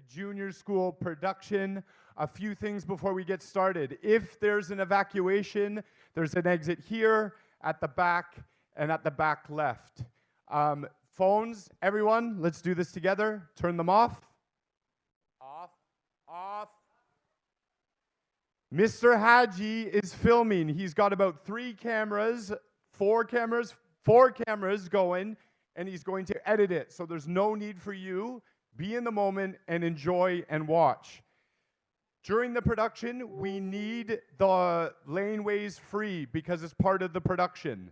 Junior School Production. A few things before we get started. If there's an evacuation, there's an exit here, at the back, and at the back left. Phones, everyone, let's do this together. Turn them off. Off, off. Mr. Haji is filming. He's got about four cameras going, and he's going to edit it. So there's no need for you. Be in the moment and enjoy and watch. During the production, we need the laneways free because it's part of the production.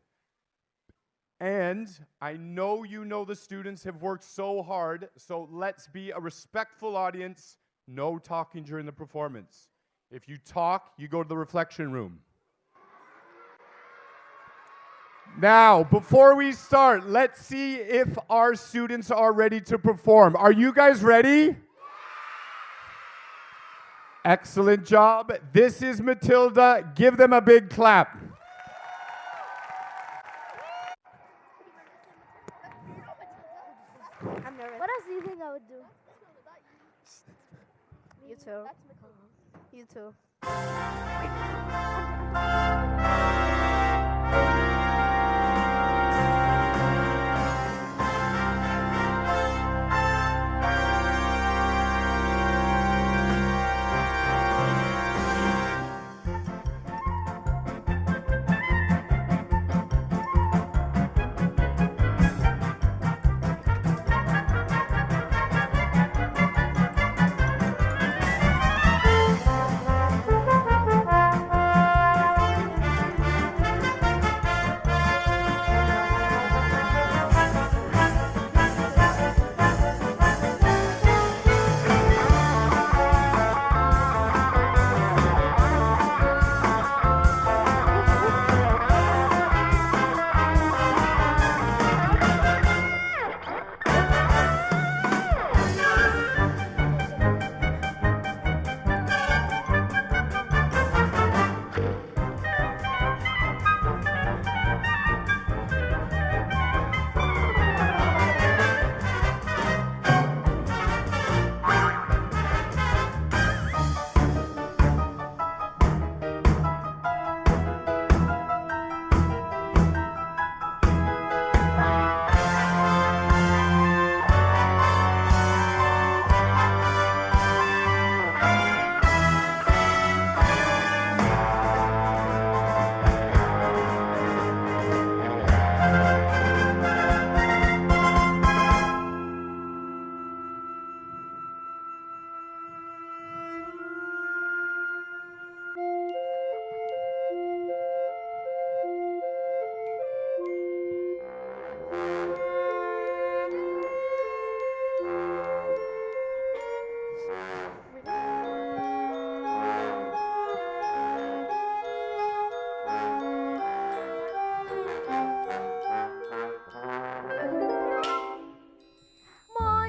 And I know you know the students have worked so hard, so let's be a respectful audience. No talking during the performance. If you talk, you go to the reflection room. Now, before we start, let's see if our students are ready to perform. Are you guys ready? Excellent job. This is Matilda. Give them a big clap. I'm nervous. What else do you think I would do? You too. You too.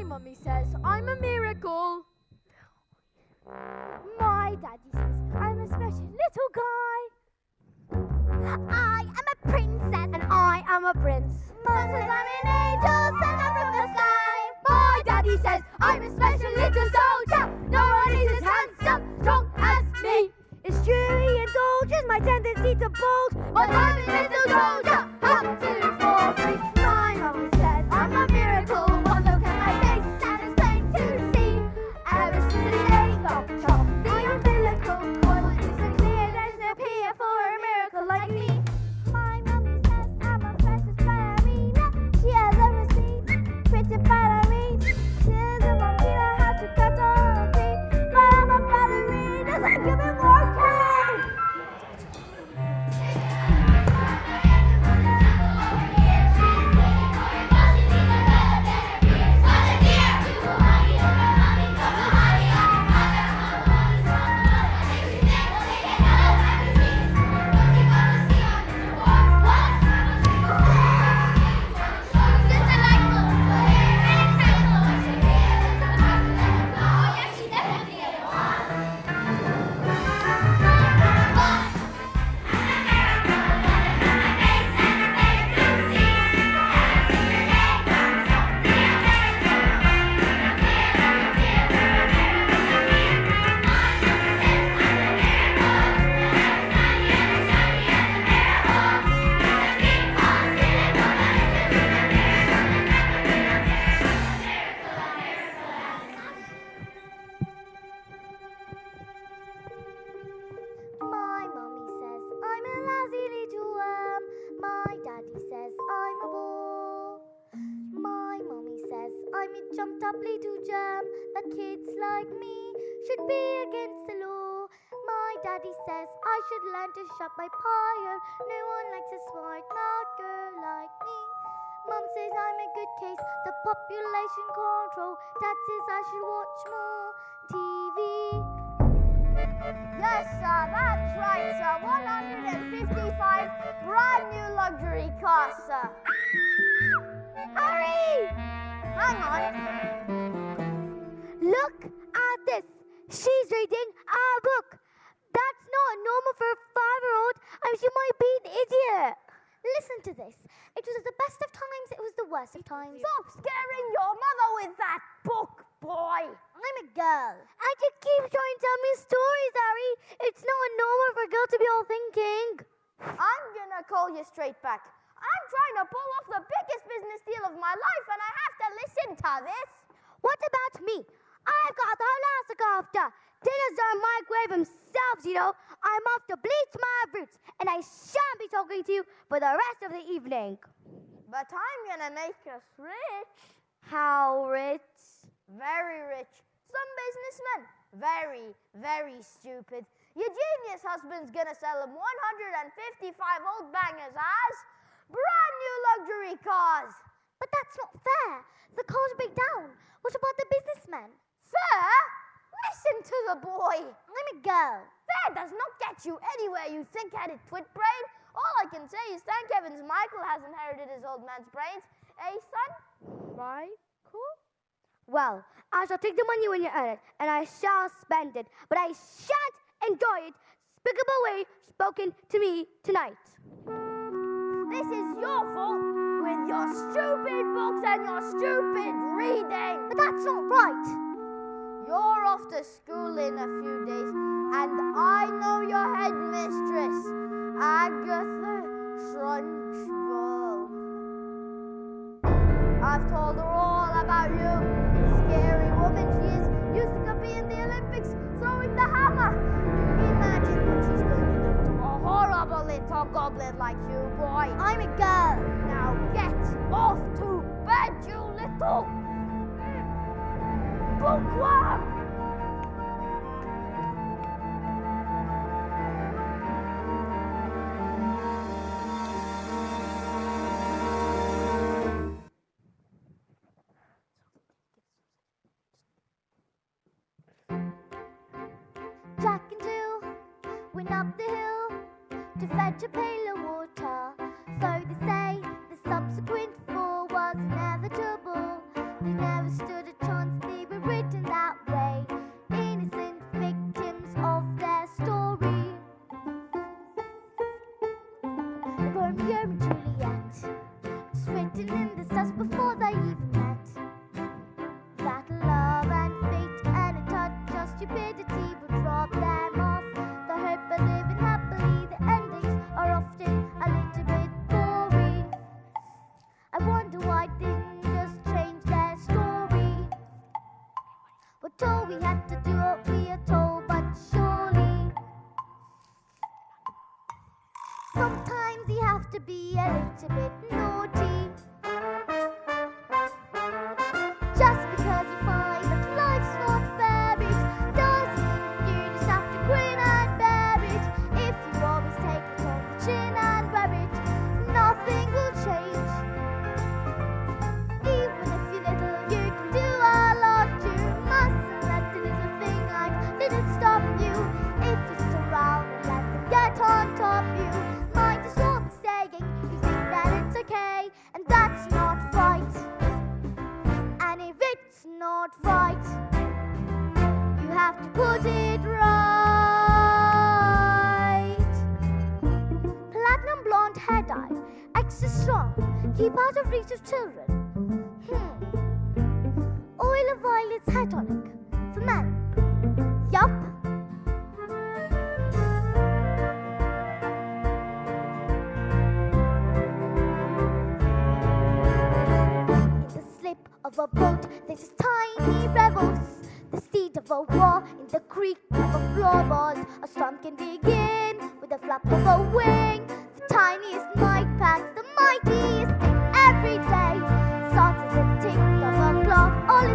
Mommy says I'm a miracle. My daddy says I'm a special little guy. I am a princess and I am a prince. Mom says I'm an angel sent down from the sky. My daddy says I'm a special little soldier. No one is as handsome, strong as me. It's true he indulges my tendency to bulge, but I'm a little soldier, up to 4 feet. My mom says I'm a miracle. One look at my face and it's plain to see. Ever since the day got chopped, the umbilical cord is so clear there's no peer for a miracle like me. My mommy says I'm a precious ballerina. She has a receipt, pretty ballerina. She doesn't want me to have to cut all the teeth, but I'm a ballerina, so give me more time. jumped up little jam that kids like me should be against the law. My daddy says I should learn to shut my fire. No one likes a smart mouth girl like me. Mum says I'm a good case, the population control. Dad says I should watch more TV. Yes, sir, that's right, sir. 155 brand new luxury cars, sir. Harry! Hang on. Look at this. She's reading a book. That's not normal for a 5-year-old. She might be an idiot. Listen to this. It was the best of times, it was the worst of times. Stop scaring your mother with that book, boy. I'm a girl. And you keep trying to tell me stories, Harry. It's not normal for a girl to be all thinking. I'm gonna call you straight back. I'm trying to pull off the biggest business deal of my life, and I have to listen to this. What about me? I've got the whole house to go after. Dinners don't microwave themselves, you know. I'm off to bleach my roots, and I shan't be talking to you for the rest of the evening. But I'm gonna make us rich. How rich? Very rich. Some businessmen, very, very stupid. Your genius husband's gonna sell him 155 old bangers as brand new luxury cars. But that's not fair. The cars break down. What about the businessmen? Fair? Listen to the boy. I'm a girl. Fair does not get you anywhere, you think-headed twit brain. All I can say is thank heavens Michael has inherited his old man's brains. Eh, son? Michael? Well, I shall take the money when you earn it, and I shall spend it. But I shan't enjoy it. Despicable way spoken to me tonight. This is your fault with your stupid books and your stupid reading. But that's not right. You're off to school in a few days, and I know your headmistress, Agatha Trunchbull. I've told her all about you. Scary woman she is. Used to compete in the Olympics, throwing the hammer. Imagine what she's going to do to a horrible little goblin like you, boy. I'm a girl. Now get off to bed, you little bookworm! Jack and Jill went up the hill to fetch a pail of water. So they say the subsequent fall was inevitable. They never stood a chance, they were written that way. Innocent victims of their story. Romeo and Juliet was written in the stars before they even met. That love and fate and a touch of stupidity would rob them of the hope of living happily. The endings are often a little bit boring. I wonder why they didn't just change their story. We're told we had to do what we are told, but surely sometimes you have to be a little bit naughty. Just because you find that life's not fair, it doesn't mean you just have to grin and bear it. If you always take it on the chin and wear it, nothing will change. Even if you're little, you can do a lot. You mustn't let the little thing like didn't stop you. If you sit around and let them get on top you, mind is what I'm saying. You think that it's okay, and that's not right. And if it's not right, you have to put it right. Platinum blonde hair dye, extra strong, keep out of reach of children. Oil of violets hair tonic for men. Yup. In the slip of a boat, there's tiny rebels. The seed of a war in the creak of a floorboard. A storm can begin with a flap of a wing. The tiniest night packs the mightiest in every day. Starts as a tick of a clock, all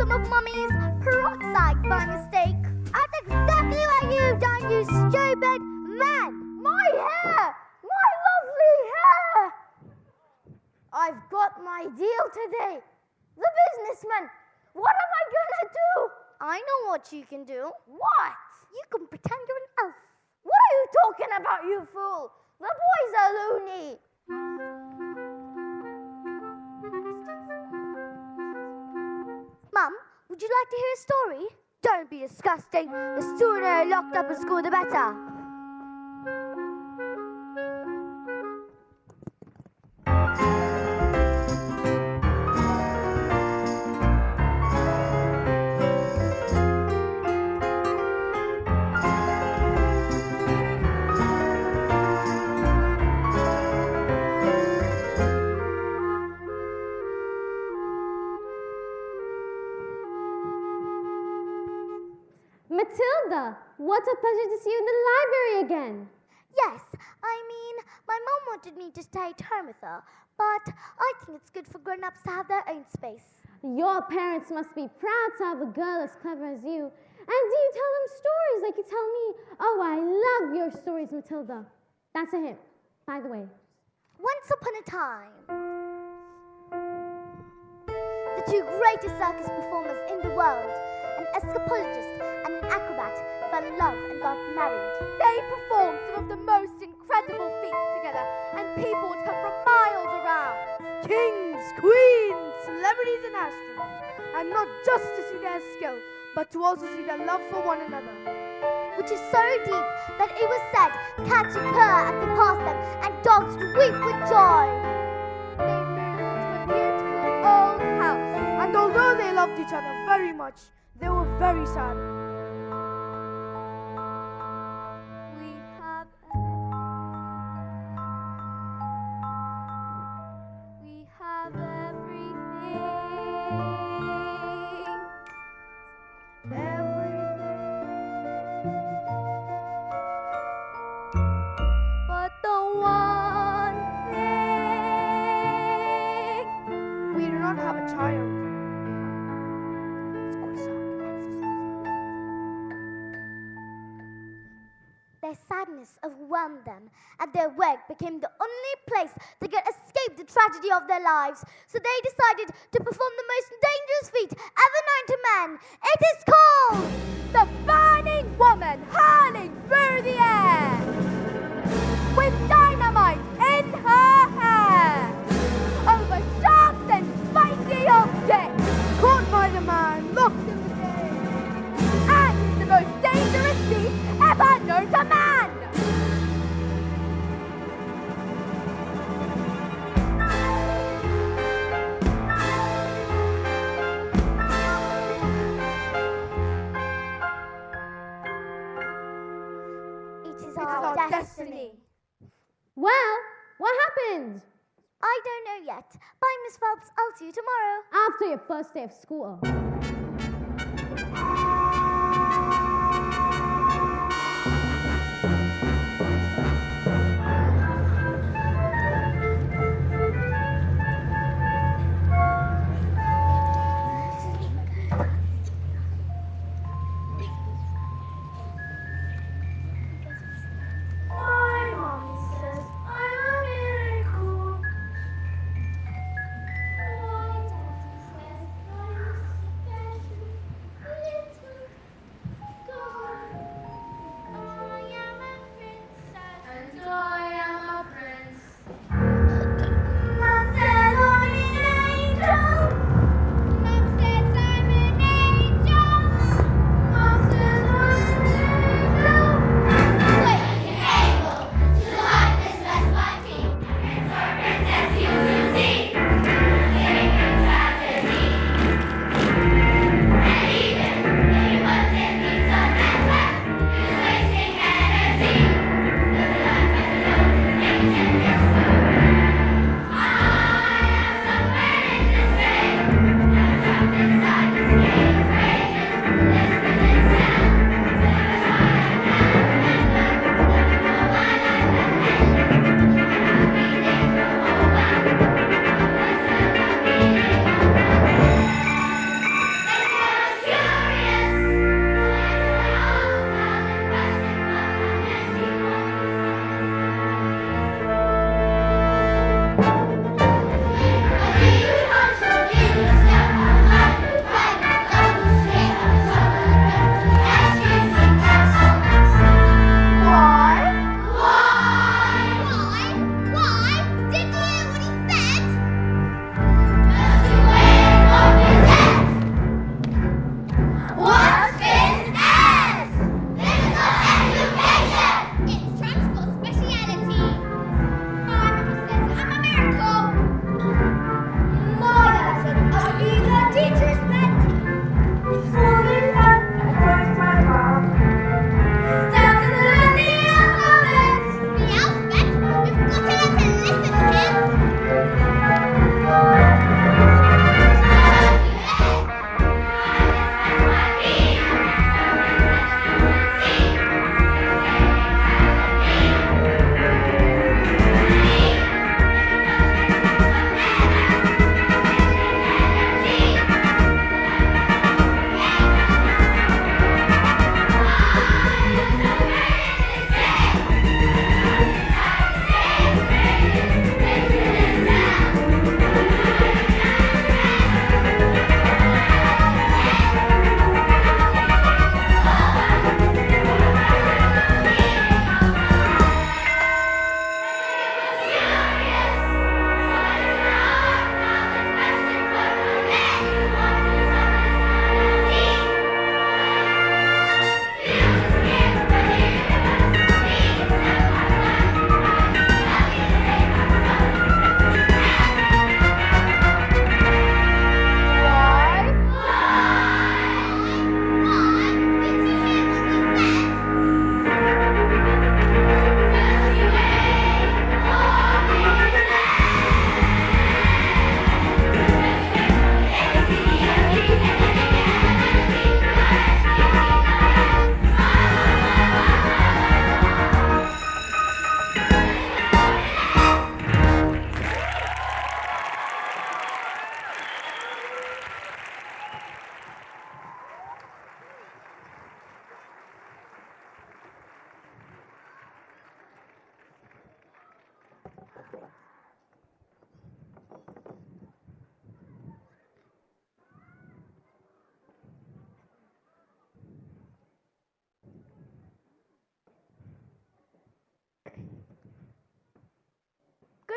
some of Mummy's peroxide by mistake. That's exactly what you've done, you stupid man! My hair! My lovely hair! I've got my deal today. The businessman. What am I gonna do? I know what you can do. What? You can pretend you're an elf. What are you talking about, you fool? The boys are loony. Mum, would you like to hear a story? Don't be disgusting. The sooner you're locked up in school, the better. Matilda, what a pleasure to see you in the library again. Yes, my mum wanted me to stay at home with her, but I think it's good for grown-ups to have their own space. Your parents must be proud to have a girl as clever as you. And do you tell them stories like you tell me? Oh, I love your stories, Matilda. That's a hint, by the way. Once upon a time, the two greatest circus performers in the world, an escapologist and an acrobat, fell in love and got married. They performed some of the most incredible feats together, and people would come from miles around. Kings, queens, celebrities, and astronauts. And not just to see their skill, but to also see their love for one another. Which is so deep that it was said cats would purr as they passed them, and dogs would weep with joy. They moved into a beautiful old house, and although they loved each other very much, they were very sad. We have everything. But the one thing, we do not have a child. Their sadness overwhelmed them, and their work became the only place they could escape the tragedy of their lives. So they decided to perform the most dangerous feat ever known to men. It is called The burning woman hurling through the air with dynamite in her hair over sharks and spiky objects caught by the man locked in the cage. And it's the most dangerous feat ever known to man. It is It is our our destiny. destiny. Well, what happened? I don't know yet. Bye, Miss Phelps. I'll see you tomorrow. After your first day of school. My mommy says I'm a miracle. My daddy says I'm special little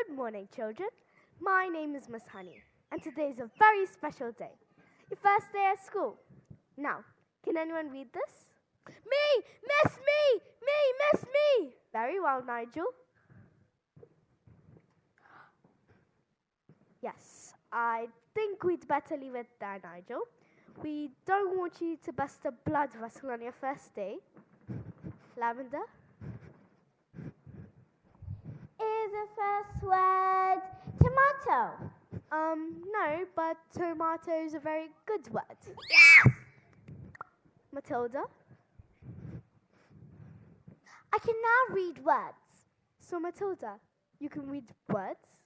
Good morning, children. My name is Miss Honey, and today is a very special day. Your first day at school. Now, can anyone read this? Me! Miss me! Me! Miss me! Very well, Nigel. Yes, I think we'd better leave it there, Nigel. We don't want you to bust a blood vessel on your first day. Lavender? Is the first word tomato? No, but tomato is a very good word. Yes! Matilda? I can now read words. So, Matilda, you can read words?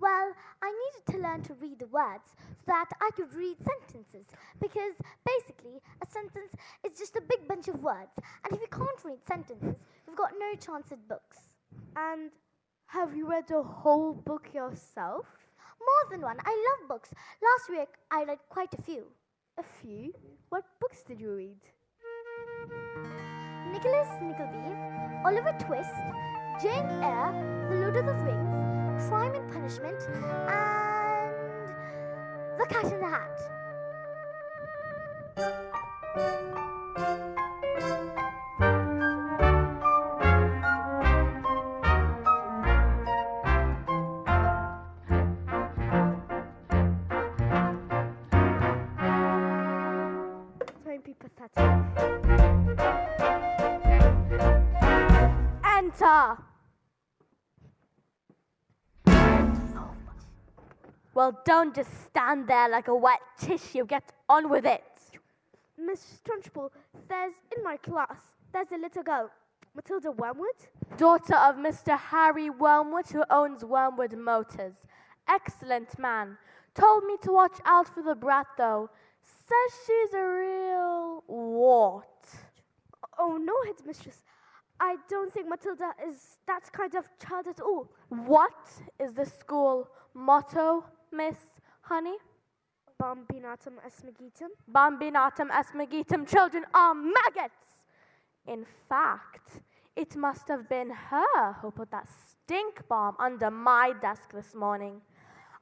Well, I needed to learn to read the words so that I could read sentences, because basically a sentence is just a big bunch of words, and if you can't read sentences, you've got no chance at books. And have you read a whole book yourself? More than one. I love books. Last week I read quite a few. A few? What books did you read? Nicholas Nickleby, Oliver Twist, Jane Eyre, The Lord of the Rings, Crime and Punishment, and The Cat in the Hat. Don't be pathetic. Enter! Well, don't just stand there like a wet tissue. Get on with it. Miss Trunchbull, in my class, there's a little girl, Matilda Wormwood. Daughter of Mr. Harry Wormwood, who owns Wormwood Motors. Excellent man. Told me to watch out for the brat, though. Says she's a real wart. Oh, no, headmistress. I don't think Matilda is that kind of child at all. What is the school motto, Miss Honey? Bambinatum esmagitum. Bambinatum esmagitum. Children are maggots. In fact, it must have been her who put that stink bomb under my desk this morning.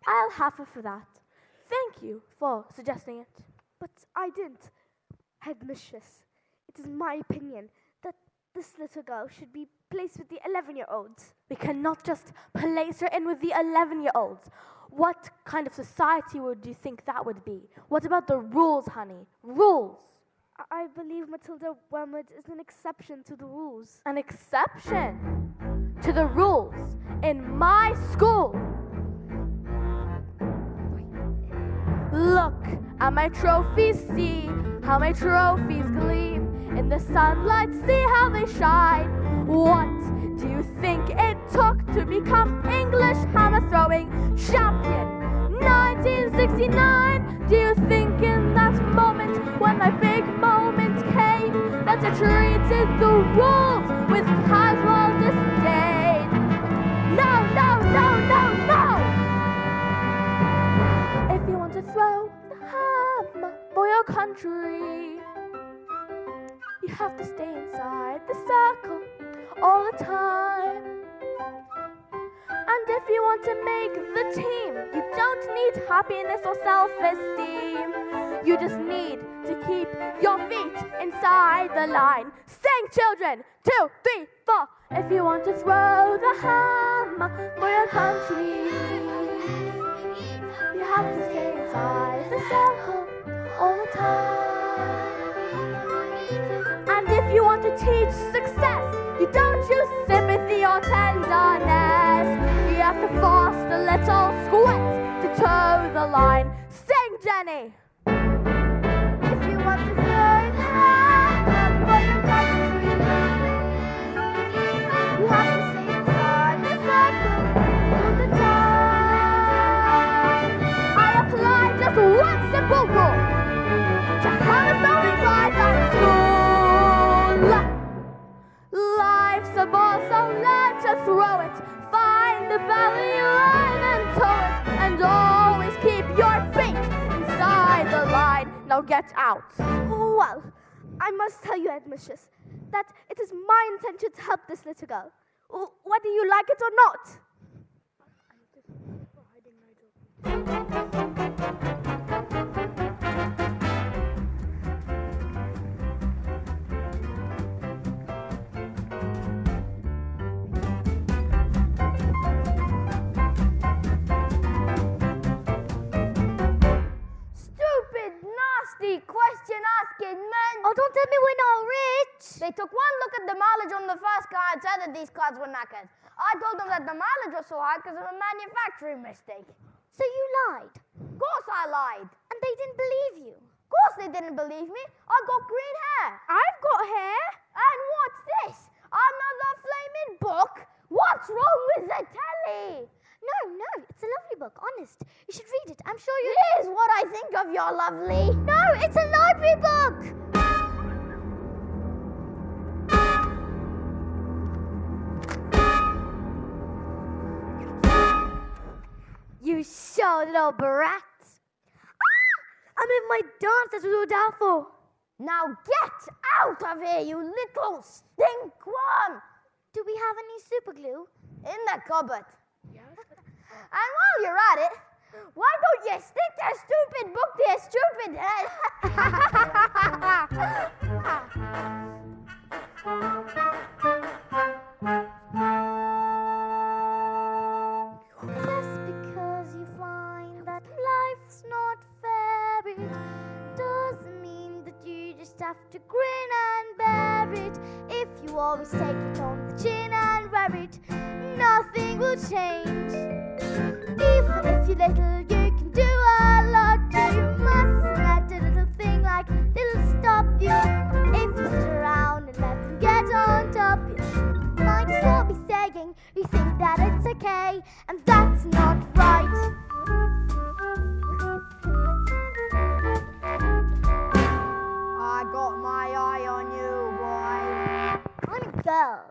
I'll have her for that. Thank you for suggesting it. But I didn't. Headmistress, it is my opinion that this little girl should be placed with the 11-year-olds. We cannot just place her in with the 11-year-olds. What kind of society would you think that would be? What about the rules, honey? Rules. I believe Matilda Wormwood is an exception to the rules. An exception to the rules in my school. Look at my trophies, see how my trophies gleam. In the sunlight, see how they shine. What do you think it took to become English hammer-throwing champion? 1969, do you think in that moment, when my big moment came, that I treated the rules with casual disdain? No, no, no, no, no! If you want to throw the hammer for your country, you have to stay inside the circle all the time. And if you want to make the team, you don't need happiness or self-esteem. You just need to keep your feet inside the line. Sing, children! 2, 3, 4. If you want to throw the hammer for your country, you have to stay inside the circle all the time. And if you want to teach success, you don't use sympathy or tenderness. You have to force the little squint to toe the line. Sing, Jenny! If you want to learn how for your country, you have to stay inside the circle all the time. I apply just one simple rule to hammer-throwing life at school. Life's a ball, so learn to throw it. Find the valley line and tow it. And always keep your feet inside the line. Now get out. Well, I must tell you, headmistress, that it is my intention to help this little girl, whether you like it or not. Stupid, nasty, question-asking men. Oh, don't tell me we're not rich. They took one look at the mileage on the first car and said that these cars were knackered. I told them that the mileage was so high because of a manufacturing mistake. So you lied. Of course I lied. And they didn't believe you. Of course they didn't believe me. I got green hair. I've got hair. And what's this? Another flaming book? What's wrong with the telly? No, it's a lovely book, honest. You should read it. I'm sure you... Here's what I think of your lovely. No, it's a library book! You sure little brat. I'm in my dance that's what we're out for. Now get out of here, you little stinkworm! Do we have any super glue? In the cupboard. And while you're at it, why don't you stick your stupid book to your stupid head? Just because you find that life's not fair, it doesn't mean that you just have to grin and bear it. If you always take it on the chin and wear it, nothing will change. Even if you're little, you can do a lot. You mustn't let a little thing like little stop you. If you sit around and let them get on top, you might as well be saying you think that it's okay, and that's not right. I got my eye on you, boy. I'm a girl.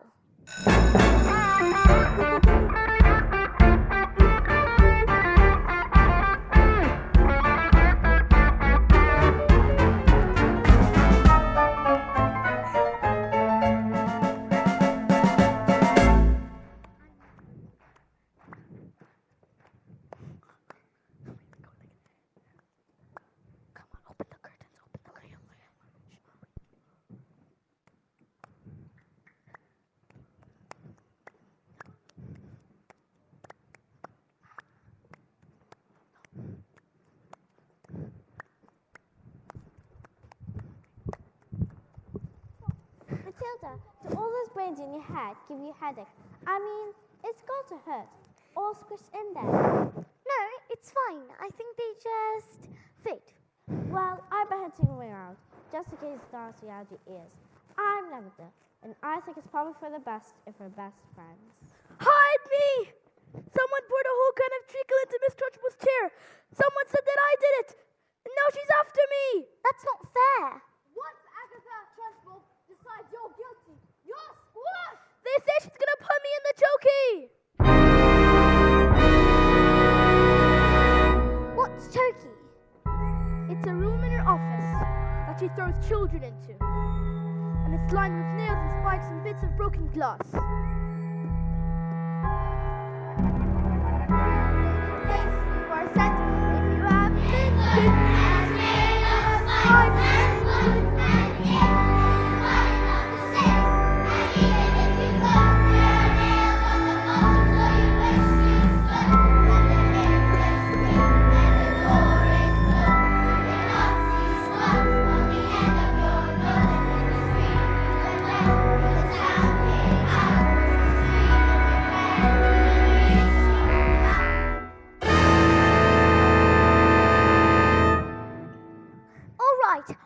Matilda, do all those brains in your head give you a headache? I mean, it's got to hurt. All squished in there. No, it's fine. I think they just fit. Well, I better take a way around, just in case that's reality is. I'm Lavender, and I think it's probably for the best if we're best friends. Hide me! Someone poured a whole can of treacle into Miss Trunchbull's chair. Someone said that I did it. And now she's after me. That's not fair. Once Agatha Trunchbull decides you're guilty, you're squashed! They say she's gonna put me in the chokey. What's chokey? It's a room in her office that she throws children into. And it's lined with nails and spikes and bits of broken glass.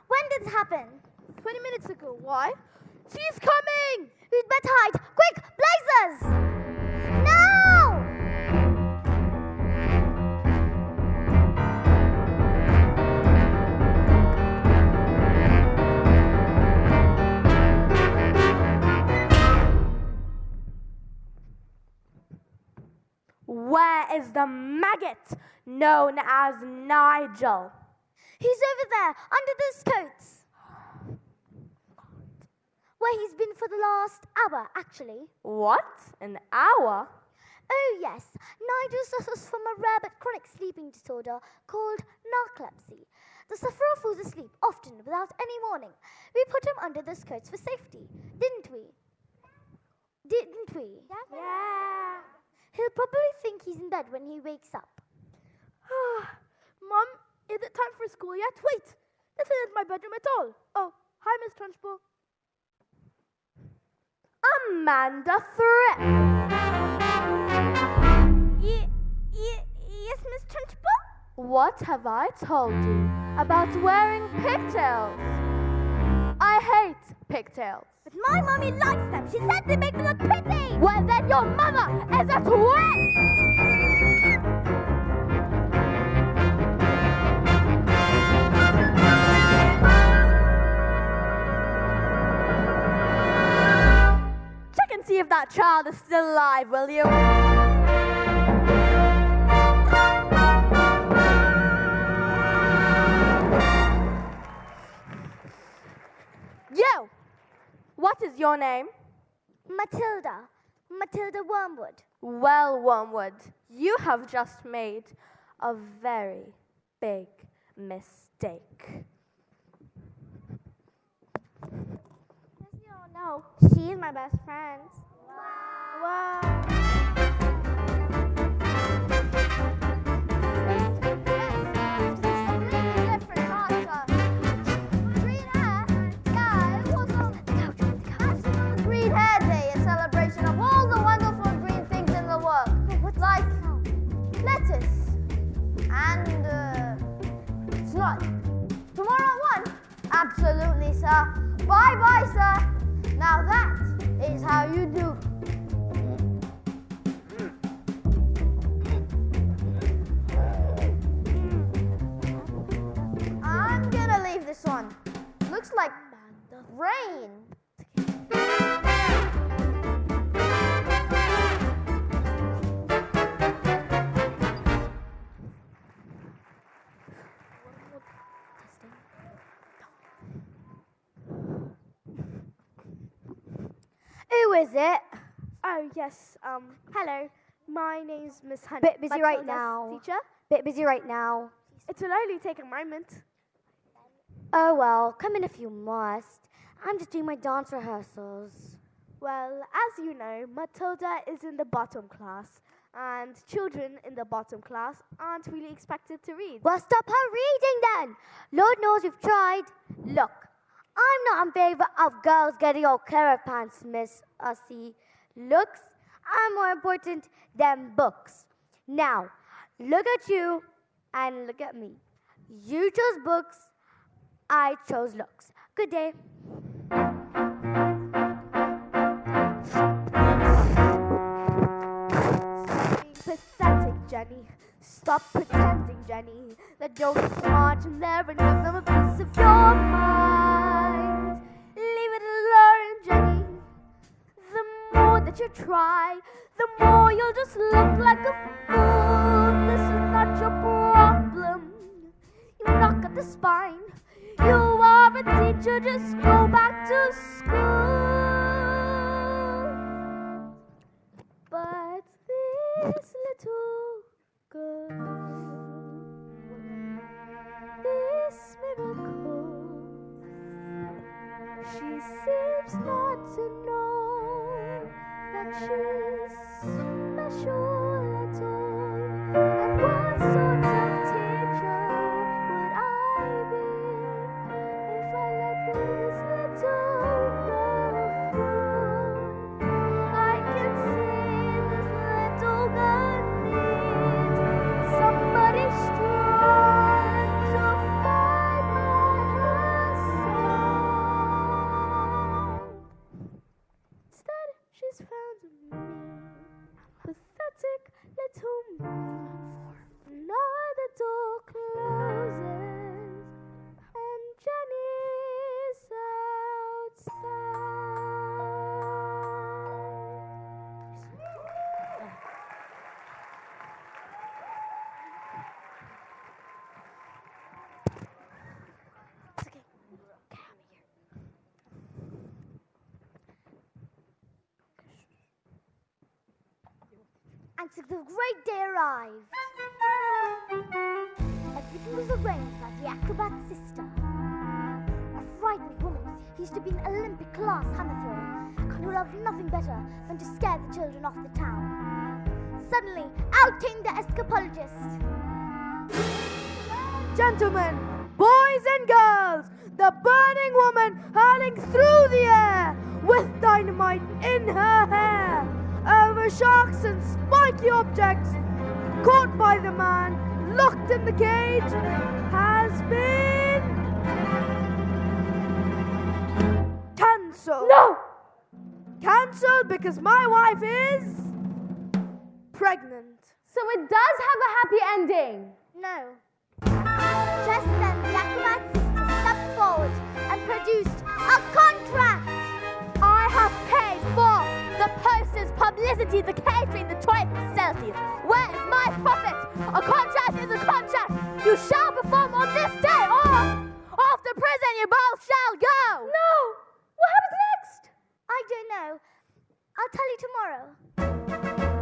When did this happen? 20 minutes ago. Why? She's coming! We'd better hide. Quick, blazers! No! Where is the maggot known as Nigel? He's over there, under those coats. Where he's been for the last hour, actually. What? An hour? Oh, yes. Nigel suffers from a rare but chronic sleeping disorder called narcolepsy. The sufferer falls asleep, often without any warning. We put him under the skirts for safety, didn't we? Didn't we? Yeah. He'll probably think he's in bed when he wakes up. Mom, is it time for school yet? Wait, this isn't my bedroom at all. Oh, hi, Miss Trunchbull. Amanda Threat. Yes, Miss Trunchbull? What have I told you about wearing pigtails? I hate pigtails. But my mommy likes them. She said they make me look pretty. Well, then your mother is a twit! Check and see if that child is still alive, will you? You! What is your name? Matilda. Matilda Wormwood. Well, Wormwood, you have just made a very big mistake. You don't know. She's my best friend. Wow. Absolutely, sir. Bye-bye, sir. Now that is how you do. I'm gonna leave this one. Looks like rain. Who is it? Oh, yes, hello. My name's Miss Hunt. Bit busy right Matilda's now. Teacher. Bit busy right now. It will only take a moment. Oh well, come in if you must. I'm just doing my dance rehearsals. Well, as you know, Matilda is in the bottom class, and children in the bottom class aren't really expected to read. Well, stop her reading then. Lord knows you've tried. Look, I'm not in favor of girls getting all carrot pants, Miss Ussie. Looks are more important than books. Now, look at you and look at me. You chose books, I chose looks. Good day. Being pathetic, Jenny. Stop pretending, Jenny, that you're smart and there and give them a piece of your mind. Leave it alone, Jenny. The more that you try, the more you'll just look like a fool. This is not your problem. You knock at the spine. You are a teacher, just go back to school. But this little girl, this miracle, she seems not to know that she's special at all. And what sort of teacher would I be if I let this little girl fall? I can see this little girl needs somebody strong to fight by her side. Instead, she's found me, pathetic little me. Now the door closes, and Jenny's the great day arrived. Everything was arranged by the acrobat's sister. A frightened woman who used to be an Olympic class hammer thrower could love nothing better than to scare the children off the town. Suddenly, out came the escapologist. Gentlemen, boys and girls, the burning woman hurling through the air with dynamite in her hair over sharks and spiky objects, caught by the man locked in the cage, has been cancelled. No! Cancelled because my wife is pregnant. So it does have a happy ending. No. Just then, the acrobat's sister stepped forward and produced a contract. I have paid for the posters, publicity, the catering, the toy facilities. Where is my profit? A contract is a contract. You shall perform on this day, or off to prison you both shall go. No! What happens next? I don't know. I'll tell you tomorrow.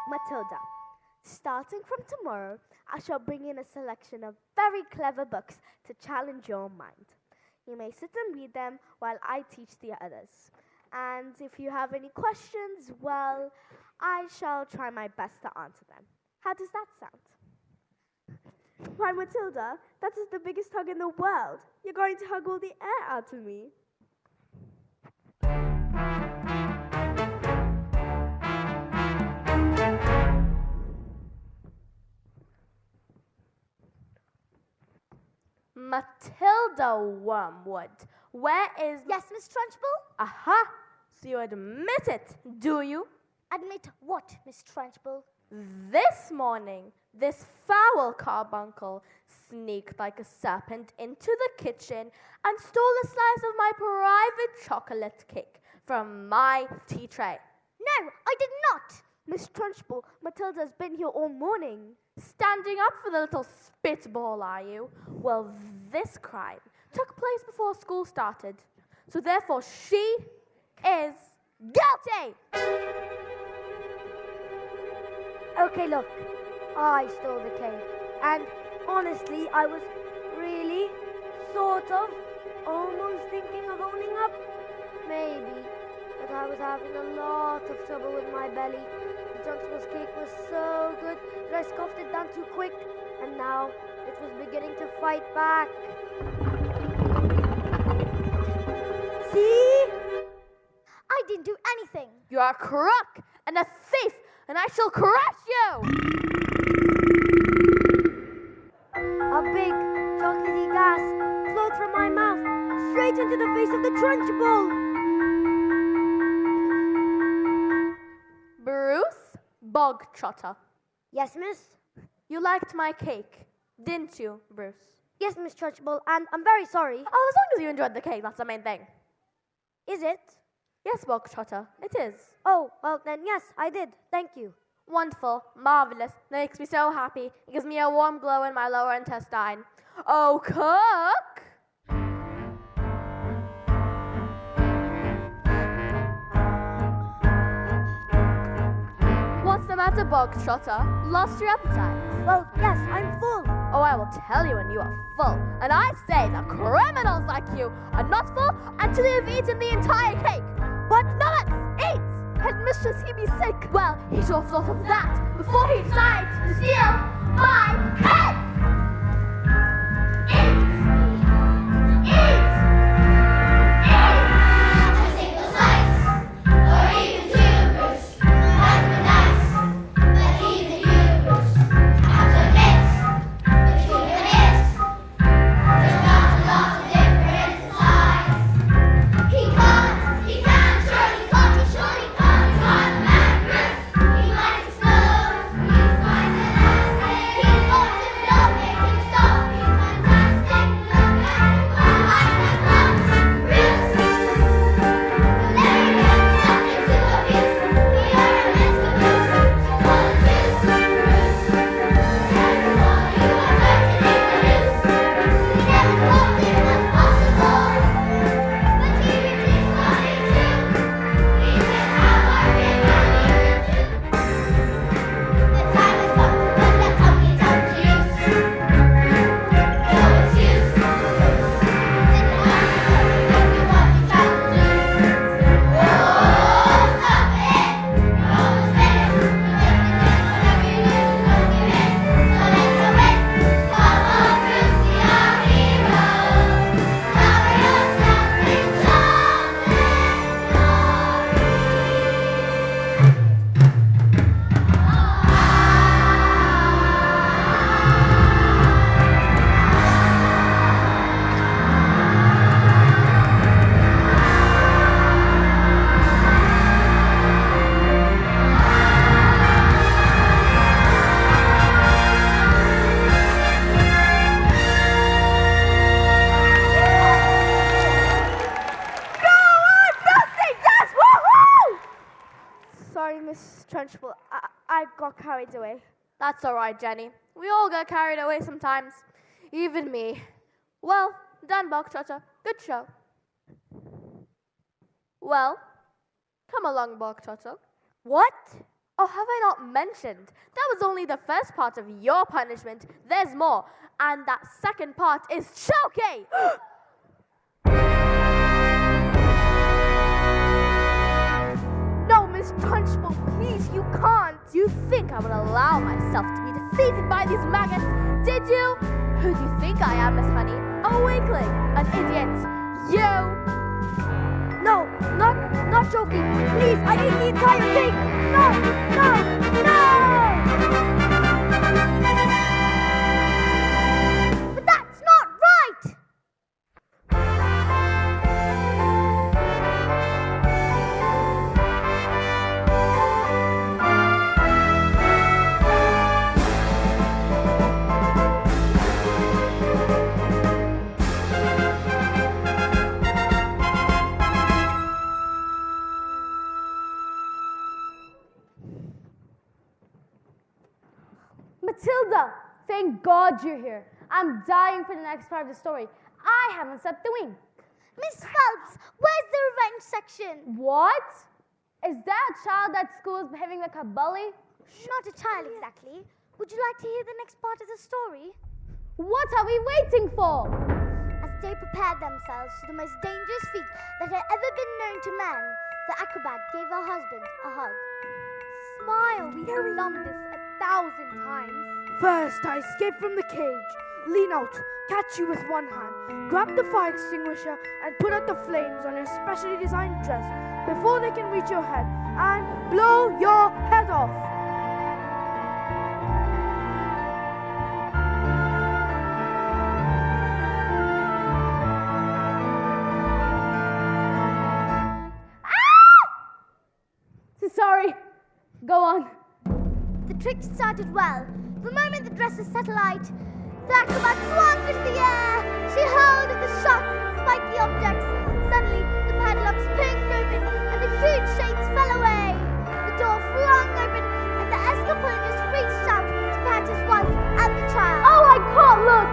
Matilda. Starting from tomorrow, I shall bring in a selection of very clever books to challenge your mind. You may sit and read them while I teach the others. And if you have any questions, well, I shall try my best to answer them. How does that sound? Why, Matilda, that is the biggest hug in the world. You're going to hug all the air out of me. Matilda Wormwood, where is... Yes, Miss Trunchbull? Aha! So you admit it, do you? Admit what, Miss Trunchbull? This morning, this foul carbuncle sneaked like a serpent into the kitchen and stole a slice of my private chocolate cake from my tea tray. No, I did not. Miss Trunchbull, Matilda's been here all morning. Standing up for the little spitball, are you? Well, this crime took place before school started, so therefore she is guilty! Okay, look, I stole the cake, and honestly, I was really, sort of, almost thinking of owning up. Maybe, but I was having a lot of trouble with my belly. The Trunchbull's cake was so good that I scoffed it down too quick, and now it was beginning to fight back. See? I didn't do anything. You are a crook and a thief, and I shall crush you! A big, chocolatey gas flowed from my mouth straight into the face of the Trunchbull. Bruce Bogtrotter, Yes, miss? you liked my cake, didn't you, Bruce? Yes, Miss Trunchbull, and I'm very sorry. Oh, as long as you enjoyed the cake, that's the main thing. Is it? Yes, Bogtrotter, it is. Oh, well then, yes, I did. Thank you. Wonderful, marvelous, makes me so happy. It gives me a warm glow in my lower intestine. Oh, cook! What's the matter, Bogtrotter? Lost your appetite? Well, yes, I'm full. Oh, I will tell you when you are full. And I say that criminals like you are not full until you've eaten the entire cake. But none, eat! Headmistress, he be sick. Well, he should have thought of that before he decided to steal my cake! He might explode, he's going to last, he's going to know it. Miss Trunchbull, I got carried away. That's all right, Jenny. We all get carried away sometimes. Even me. Well done, Bog Trotter. Good show. Well, come along, Bog Trotter. What? Oh, have I not mentioned? That was only the first part of your punishment. There's more. And that second part is choking! No, Miss Trunchbull, please, you can't. You think I would allow myself to be defeated by these maggots? Did you? Who do you think I am, Miss Honey? A weakling, an idiot. You! No, not joking. Please, I ate the entire thing. No, no, no! But that's not right! Matilda, thank God you're here. I'm dying for the next part of the story. I haven't slept a wink. Miss Phelps, where's the revenge section? What? Is that a child at school is behaving like a bully? Not a child exactly. Would you like to hear the next part of the story? What are we waiting for? As they prepared themselves for the most dangerous feat that had ever been known to man, the acrobat gave her husband a hug. Smile, we have done this 1,000 times. First, I escape from the cage, lean out, catch you with one hand, grab the fire extinguisher, and put out the flames on your specially designed dress before they can reach your head, and blow your head off. Sorry. Go on. The trick started well. The moment the dresses set alight, the acrobat swung into the air. She hurled at the shots and spiked the objects. Suddenly, the padlocks pinged open and the huge shades fell away. The door flung open and the escapologist reached out to catch his wife and the child. Oh, I can't look!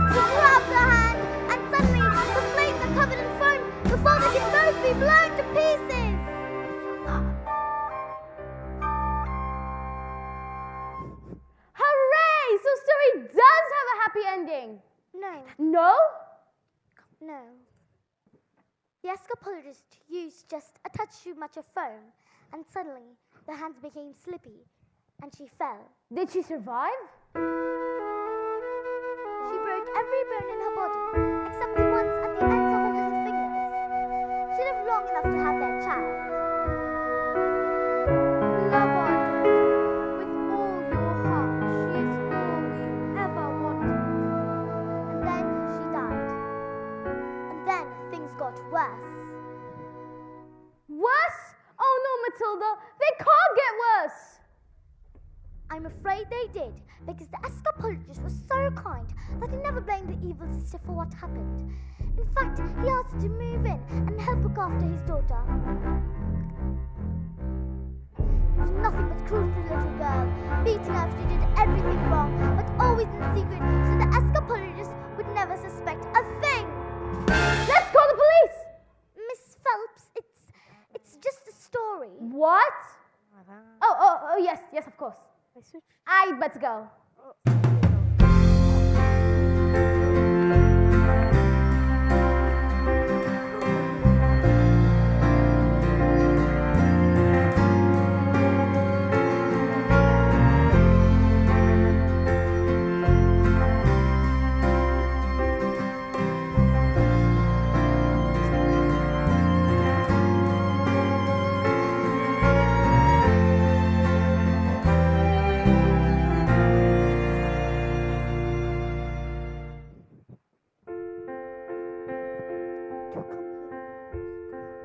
He grabbed her hand and suddenly the flames are covered in foam before they can both be blown to pieces. Hooray! So story does have a happy ending. No, No? no. The escapologist used just a touch too much of foam, and suddenly the hands became slippy, and she fell. Did she survive? She broke every bone in her body, except the ones at the ends of her little fingers. She lived long enough to have their child. Love our daughter with all your heart. She is all we ever wanted. And then she died. And then things got worse. Worse? Oh no, Matilda. They can't get worse. I'm afraid they did, because the escapologist was so kind that he never blamed the evil sister for what happened. In fact, he asked her to move in and help look after his daughter. It was nothing but cruel to the little girl, beating her if she did everything wrong, but always in secret, so the escapologist would never suspect a thing. Let's call the police. Miss Phelps, it's just a story. What? Oh, yes, of course. I'd better go.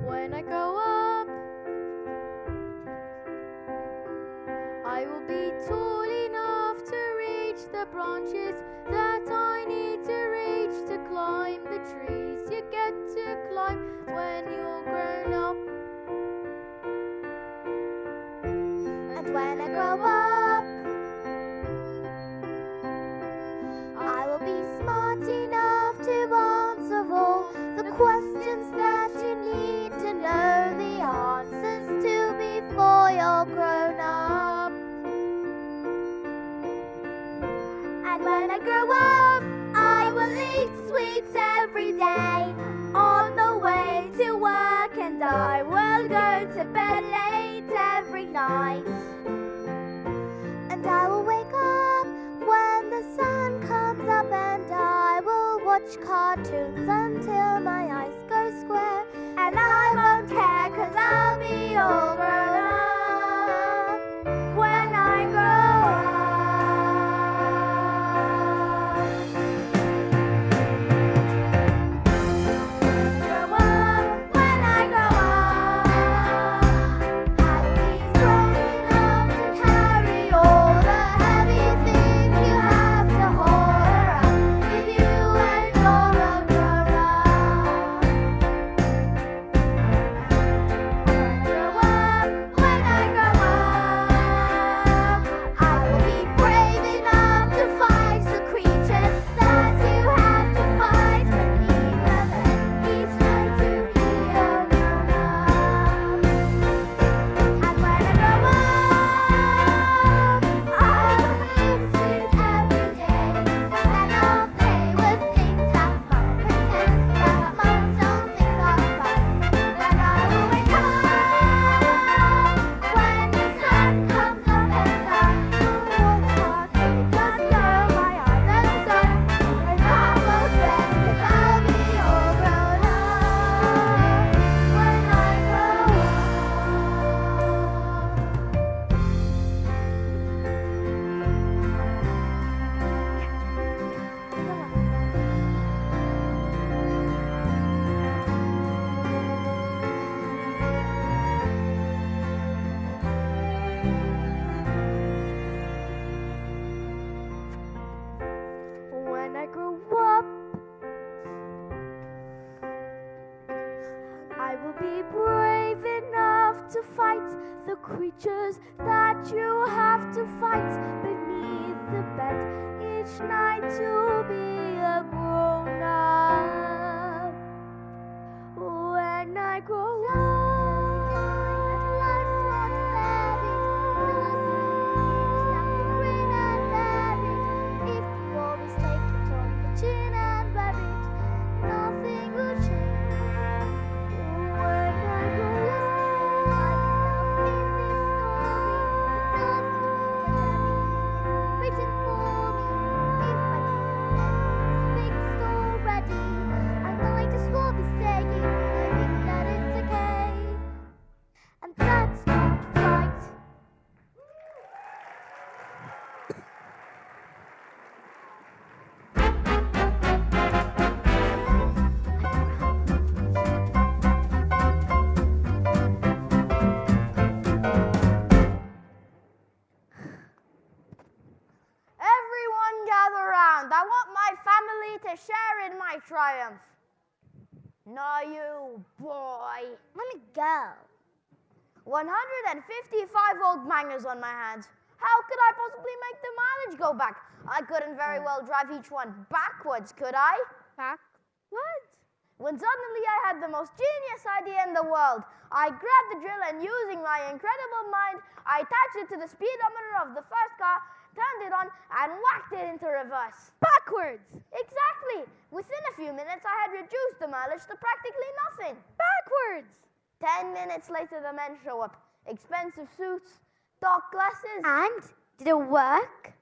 When I grow up, I will be tall enough to reach the branches that I need to reach to climb the trees you get to climb when you're grown up. when I grow up, I will be smart enough to answer all the questions that you need to know the answers to before you're grown up. And when I grow up, I will eat sweets every day on the way to work, and I will go to bed late every night. And I will wake up when the sun comes up, and I will watch cartoons until my eyes go square. And I won't care, 'cause I'll be all grown up when I grow up. Grow up when I grow up. I will be strong enough to carry all the heavy things you have to haul around with you when you're all grown up. Grow up when I grow up. I will be brave enough to fight the creatures that you have to fight beneath the bed each night to be all grown up. And when I grow up, I will eat sweets every day, and I'll play with things that Mum pretends that mums don't think are fun. Then I will wake up when the sun comes up, and I will watch cartoons until my eyes are sun. And I won't beg, 'cause I'll be all grown up when I grow up. When I grow up, I will be brave enough to fight the creatures that you have to fight beneath the bed each night to be a grown up. When I grow up, life's not fair, it doesn't grin and bear it. If you always take it on the chin and wear it, nothing will change. When I grow up, in this story, it doesn't pretend written for me. If I think fixed already, I might as well be saying I think that it's okay, and that's not right. Everyone gather round. I want my family to share in my triumph. Now you, boy. Let me go. 155 old bangers on my hands. How could I possibly make the mileage go back? I couldn't very well drive each one backwards, could I? Backwards? When suddenly I had the most genius idea in the world. I grabbed the drill and using my incredible mind, I attached it to the speedometer of the first car, turned it on, and whacked it into reverse. Backwards! Exactly! Within a few minutes, I had reduced the mileage to practically nothing. Backwards! 10 minutes later, the men show up. Expensive suits, dark glasses. And did it work?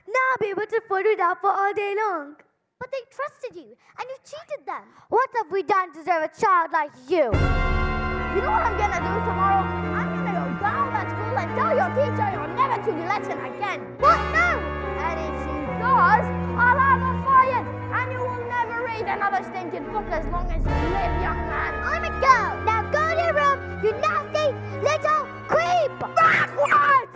Now I'll be able to photo it out for all day long. But they trusted you, and you cheated them. What have we done to deserve a child like you? You know what I'm gonna do tomorrow? I'm gonna go down that school and tell your teacher you're never to be lesson again. What? No! And if she does, I'll have her fired. And you will never read another stinking book as long as you live, young man. I'm a go. Now go to your room, you nasty little creep! Backwards!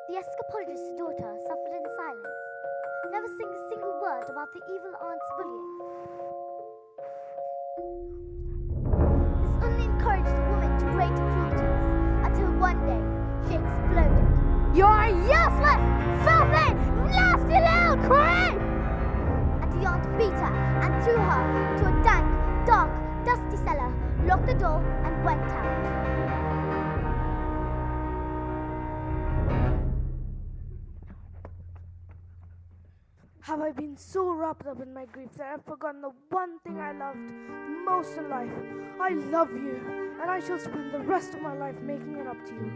The escapologist's daughter suffered in silence, never saying a single word about the evil aunt's bullying. This only encouraged the woman to greater cruelties, until one day she exploded. You're useless, filthy, nasty little creep! And the aunt beat her and threw her into a dank, dark, dusty cellar, locked the door, and went out. Have I been so wrapped up in my grief that I've forgotten the one thing I loved the most in life? I love you, and I shall spend the rest of my life making it up to you.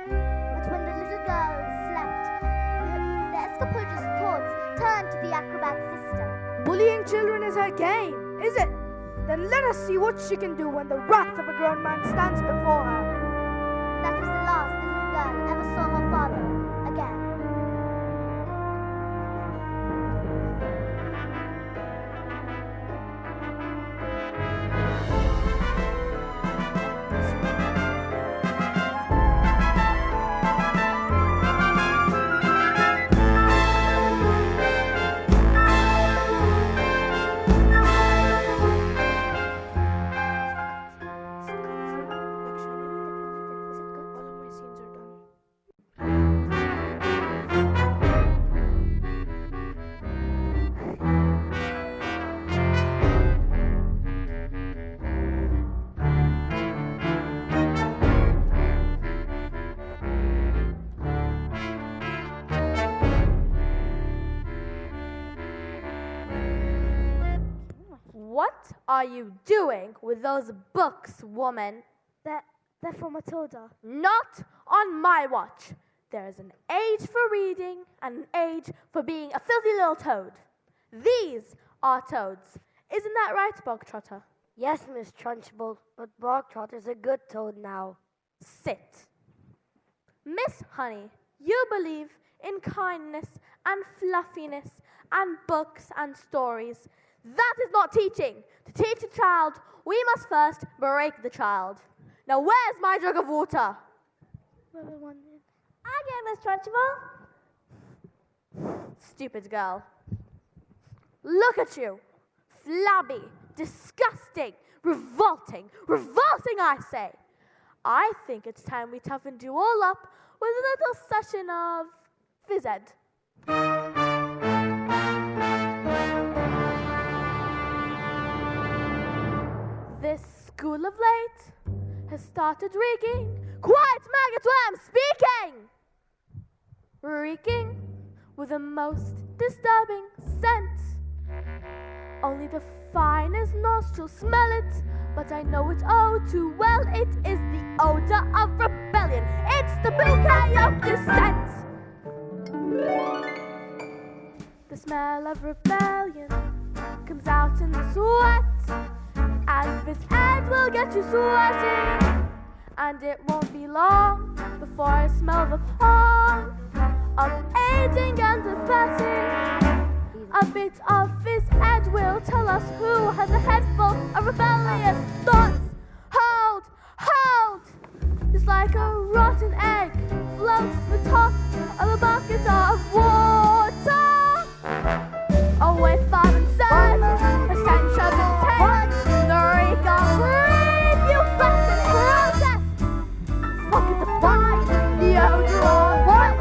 But when the little girl slept, the escapologist's thoughts turned to the acrobat's sister. Bullying children is her game, is it? Then let us see what she can do when the wrath of a grown man stands before her. That was the last the little girl ever saw her father again. All of my scenes are done. What are you doing with those books, woman? They're for Matilda. Not on my watch. There is an age for reading and an age for being a filthy little toad. These are toads. Isn't that right, Bogtrotter? Yes, Miss Trunchbull, but Bogtrotter's a good toad now. Sit. Miss Honey, you believe in kindness and fluffiness and books and stories. That is not teaching. To teach a child, we must first break the child. Now, where's my jug of water? Again, Miss Trunchbull. Stupid girl. Look at you. Flabby, disgusting, revolting, I say. I think it's time we toughened you all up with a little session of phys ed. This school of late has started reeking. Quiet, maggots, while I'm speaking! Reeking with the most disturbing scent. Only the finest nostrils smell it, but I know it oh too well. It is the odor of rebellion. It's the bouquet of dissent. The smell of rebellion comes out in the sweat, and this ad will get you sweating. And it won't be long before I smell the pong of aging and abetting. A bit of phys ed will tell us who has a head full of rebellious thoughts. Hold, hold! Just like a rotten egg floats the top of a bucket of water. Oh, with fun and sun, a stench of intent, the reek of greed, you flesh and protest. Fuck it, the fire, the odor of what?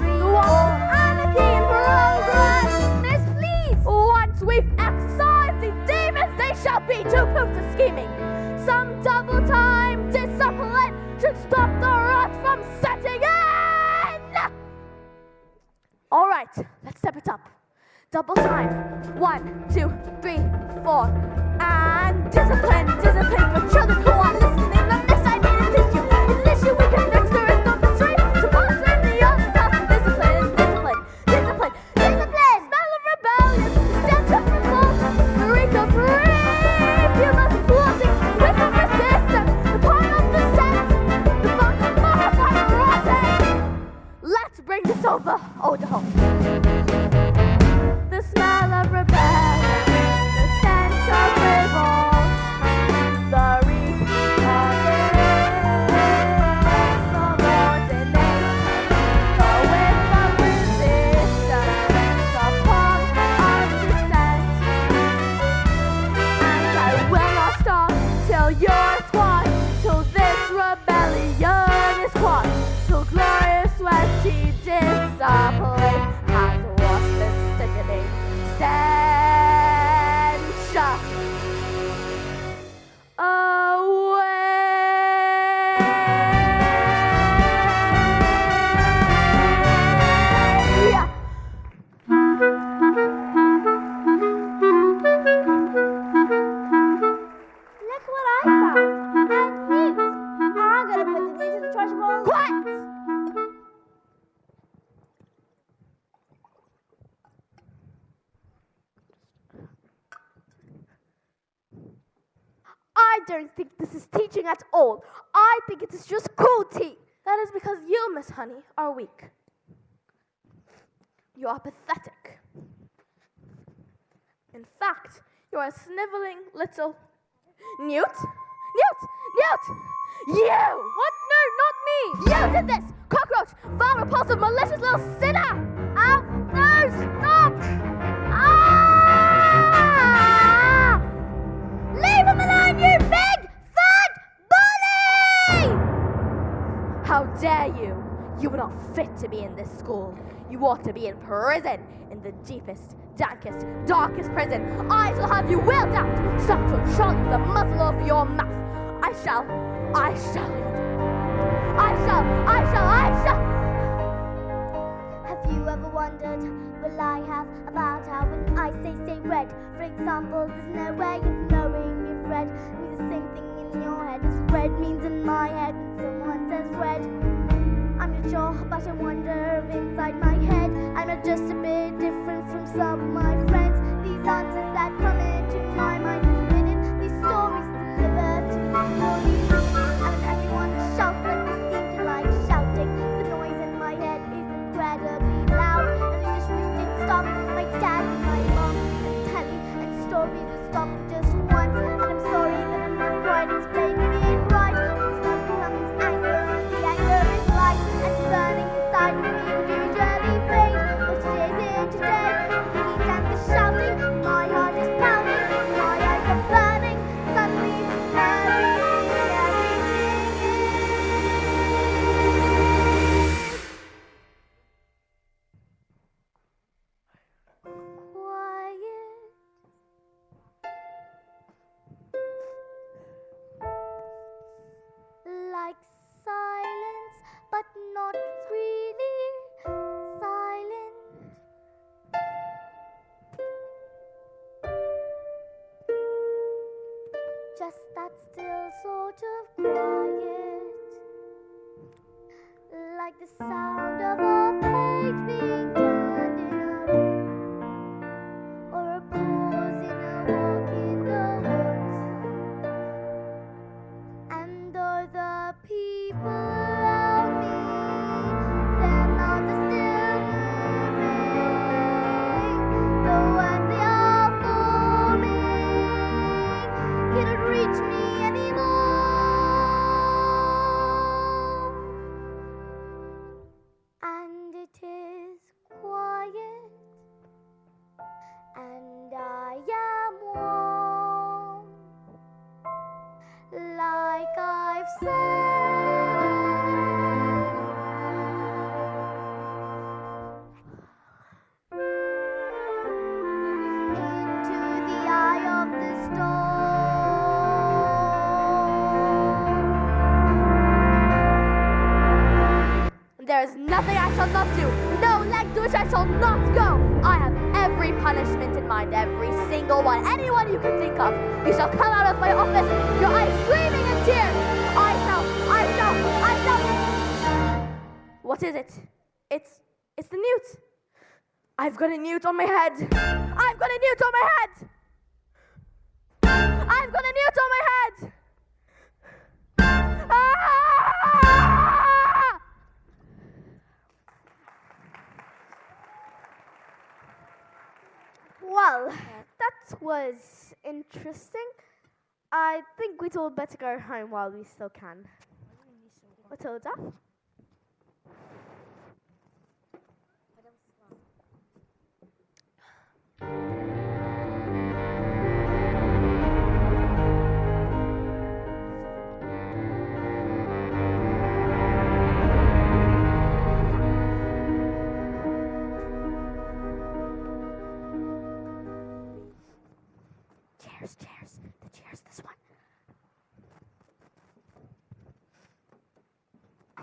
The walk of anarchy and progress. Miss, please! Once we've exorcised these demons, they shall be too proof to scheming. Some double-time discipline should stop the rot from setting in! All right, let's step it up. Double time. 1, 2, 3, 4. And discipline, discipline for children who are listening. The next I need is issue. It's an issue we can fix. There is no constraint to monster the other stuff. Discipline, discipline, discipline, discipline. Smell of rebellion, stench of revolt, the reek of rape. You must be plotting with the resistance, the point of dissent, the funk of modified rotting. Let's bring this over. Oh, the home. The smell of rebellion, the stench of revolt, the reek rebellion is quashed till glorious sweaty discipline has washed the sickening stench away. Look what I found. A newt. I'm gonna put the newt in the trash bowl. Quiet! I don't think this is teaching at all. I think it is just cruelty. That is because you, Miss Honey, are weak. You are pathetic. In fact, you are a sniveling little Newt? You! What? No, not me! You did this! Cockroach! Vile, repulsive, malicious little sinner! Ow! No! Stop! Ah! Leave him alone, you big, fat bully! How dare you! You are not fit to be in this school. You ought to be in prison, in the deepest, dankest, darkest prison. I shall have you wheeled out, stuck to a trolley with the muzzle over your mouth. I shall. Have you ever wondered, well I have, about how when I say red, for example, there's no way of knowing if red means the same thing in your head as red means in my head when someone says red. I'm not sure, but I wonder if inside my head I'm not just a bit different from some of my friends. These answers that come into my mind is written, these stories delivered to me slowly. And everyone shouts like they seem to like shouting. The noise in my head is incredibly loud, and I just wish they'd stop. My dad and my mom and telly and stories would stop for just once. And I'm sorry that I'm not quite explaining it right. It's not becomes anger, the anger is light and burning inside of me would usually fade. But today's in today, the heat and the shouting, my heart is pounding, my eyes are burning. Suddenly, everything is quiet. Like silence, but not really silent. Just that still sort of quiet, like the sound of a page being turned in a book, or a pause in a walk in the woods. And though the people around me, their mouths are still moving, the words they are forming cannot reach me anymore. And it is quiet, and I am warm, like I've said. Into the eye of the storm. There is nothing I shall not do, no leg to which I shall not go. I have every punishment in mind, every single one, anyone you can think of. You shall come out of my office, your eyes streaming in tears. I shall. What is it? It's the newt. I've got a newt on my head. I've got a newt on my head. I've got a newt on my head. Ah! Well, that was interesting. I think we'd all better go home while we still can. Matilda?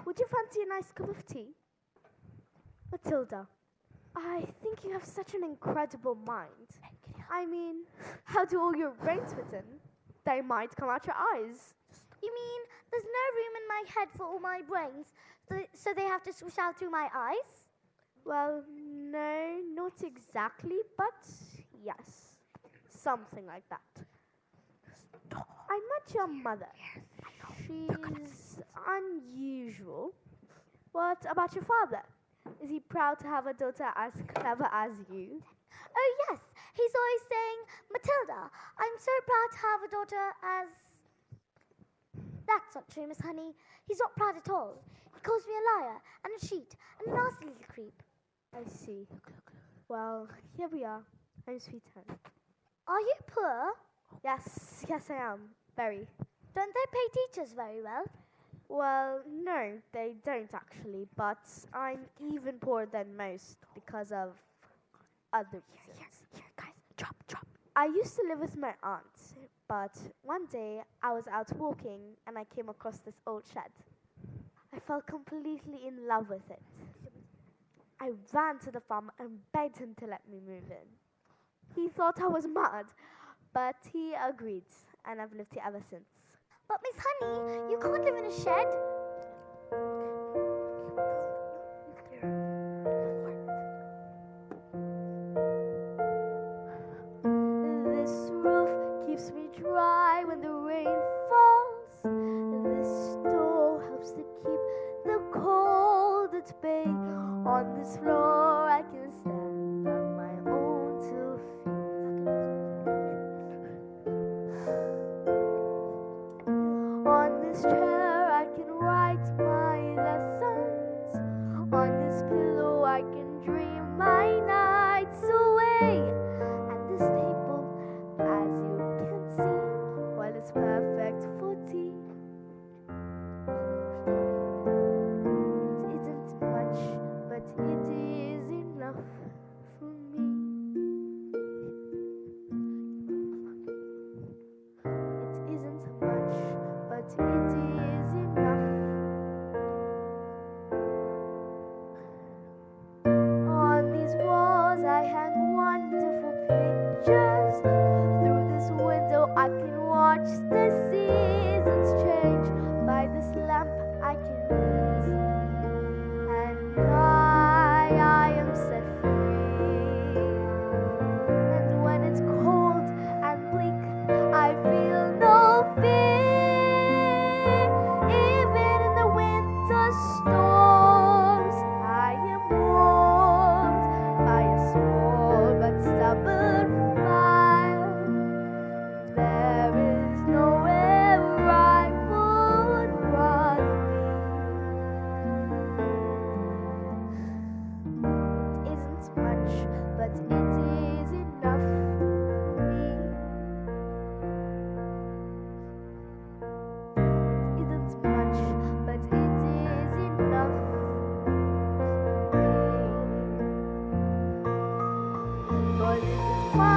would you fancy a nice cup of tea? Matilda, I think you have such an incredible mind. I mean, how do all your brains fit in? They might come out your eyes. You mean there's no room in my head for all my brains, so they have to swish out through my eyes? Well, no, not exactly, but yes, something like that. I met your mother. She's unusual. What about your father? Is he proud to have a daughter as clever as you? Oh, yes. He's always saying, Matilda, I'm so proud to have a daughter as... That's not true, Miss Honey. He's not proud at all. He calls me a liar and a cheat and a nasty little creep. I see. Well, here we are. I'm Sweet Hen. Are you poor? Yes, I am. Very. Don't they pay teachers very well? Well, no, they don't actually, but I'm even poorer than most because of other reasons. Here, guys, drop. I used to live with my aunt, but one day I was out walking and I came across this old shed. I fell completely in love with it. I ran to the farmer and begged him to let me move in. He thought I was mad, but he agreed, and I've lived here ever since. But Miss Honey, you can't live in a shed. This roof keeps me dry when the rain falls. This door helps to keep the cold at bay. On this floor I can stand on my own 2 feet. On this chair I can write my lessons. On this pillow I can dream my nights away. And this table, as you can see, well, it's perfect for tea. It isn't much, but it is enough for me. It isn't much, but it is enough. On these walls I hang wonderful pictures. Through this window I can watch the seasons change. By this lamp I can read, and I am set free. And when it's cold and bleak, I feel no fear. Even in the winter storms, I am warmed by a small but stubborn fire. There is nowhere I would rather be. It isn't much, but it is enough for me. It isn't much, but it is enough for me. For this is my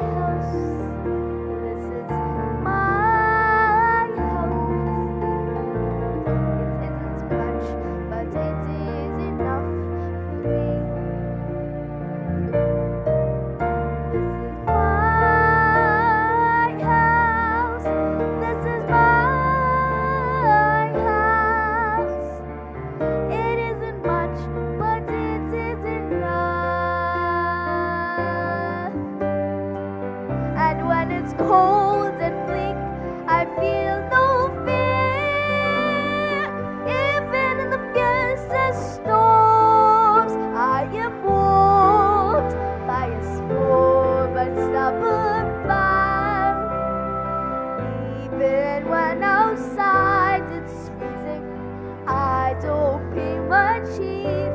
house. This is my house. It isn't much, but it is enough for me. This is my house. This is my house. It isn't much, but it is enough. And when it's cold and bleak, I feel no fear. Even in the fiercest storms, I am warmed by a small but stubborn fire. Even when outside it's freezing, I don't pay much heed.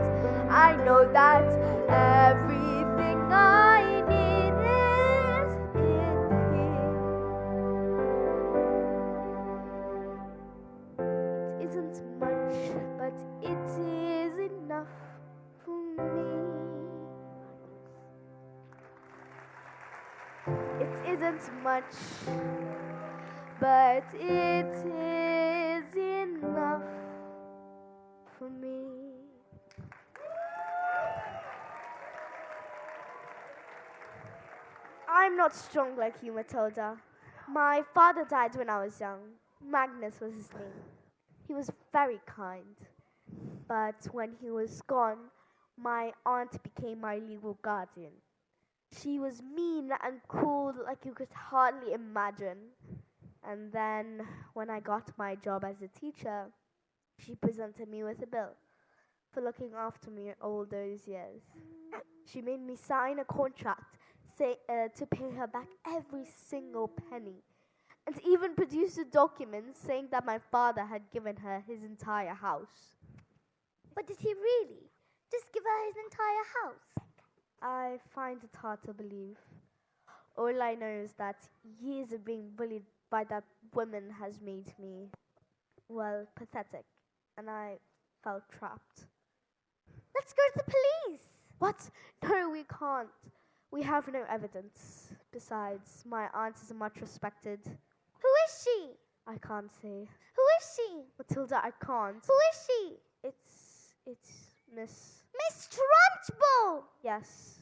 I know that everything I need is in here. It isn't much, but it is enough for me. It isn't much, but it is enough. enough for me. I'm not strong like you, Matilda. My father died when I was young. Magnus was his name. He was very kind. But when he was gone, my aunt became my legal guardian. She was mean and cruel like you could hardly imagine. And then, when I got my job as a teacher, she presented me with a bill for looking after me all those years. She made me sign a contract to pay her back every single penny, and even produced a document saying that my father had given her his entire house. But did he really? Just give her his entire house? I find it hard to believe. All I know is that years of being bullied by that woman has made me, well, pathetic, and I felt trapped. Let's go to the police. What? No, we can't. We have no evidence. Besides, my aunt is much respected. Who is she? I can't say. Who is she? Matilda, I can't. Who is she? It's Miss... Miss Trunchbull! Yes.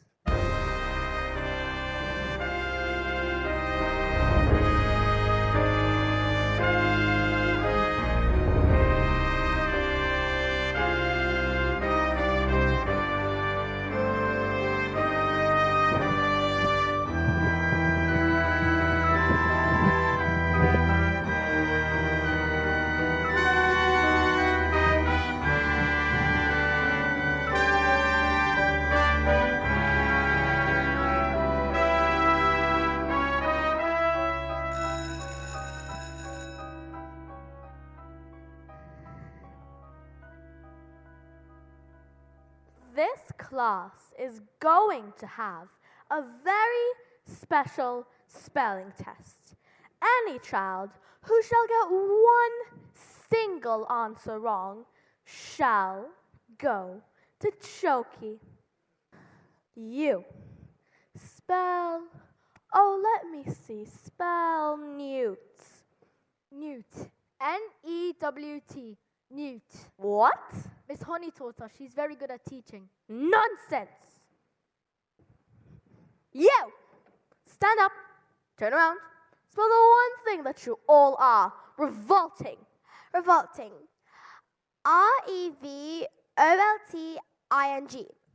This class is going to have a very special spelling test. Any child who shall get one single answer wrong shall go to Chokey. You spell, let me see, spell newt. Newt. N-E-W-T. Newt. What? Miss Honey taught us. She's very good at teaching. Nonsense! You! Stand up, turn around, spell the one thing that you all are. Revolting. Revolting. R-E-V-O-L-T-I-N-G.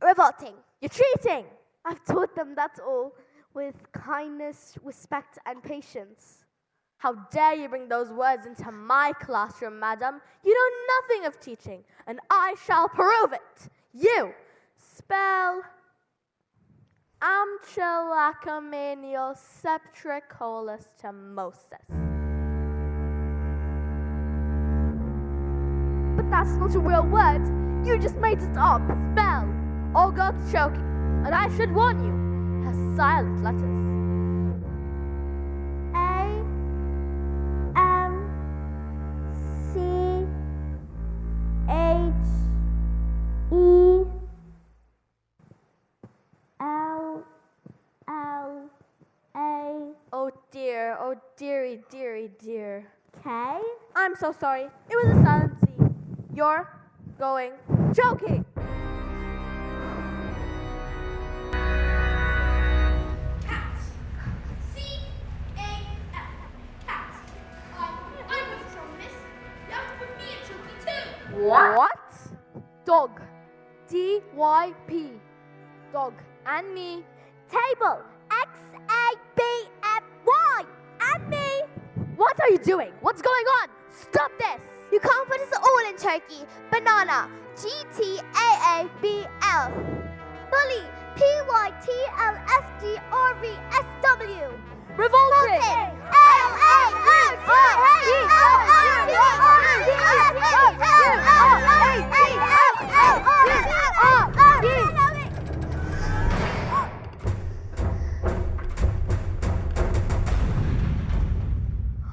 Revolting. You're cheating! I've taught them that all with kindness, respect, and patience. How dare you bring those words into my classroom, madam? You know nothing of teaching, and I shall prove it. You spell Amchilacomanioseptricolistomoses. But that's not a real word. You just made it up. Spell Ogotshoki, and I should warn you, has silent letters. Oh dear, oh dearie, dearie, dear. K? I'm so sorry. It was a silent Z. You're going choking. Cat. C-A-F. Cat. I'm with trouble, miss. You have to put me in Chokey too. What? Dog. D-Y-P. Dog. And me. Table. X-A-B-M-Y. And me. What are you doing? What's going on? Stop this! You can't put us all in Chokey. Banana. G-T-A-A-B-L. Bully. P-Y-T-L-S-G-R-E-S-W. Revolting!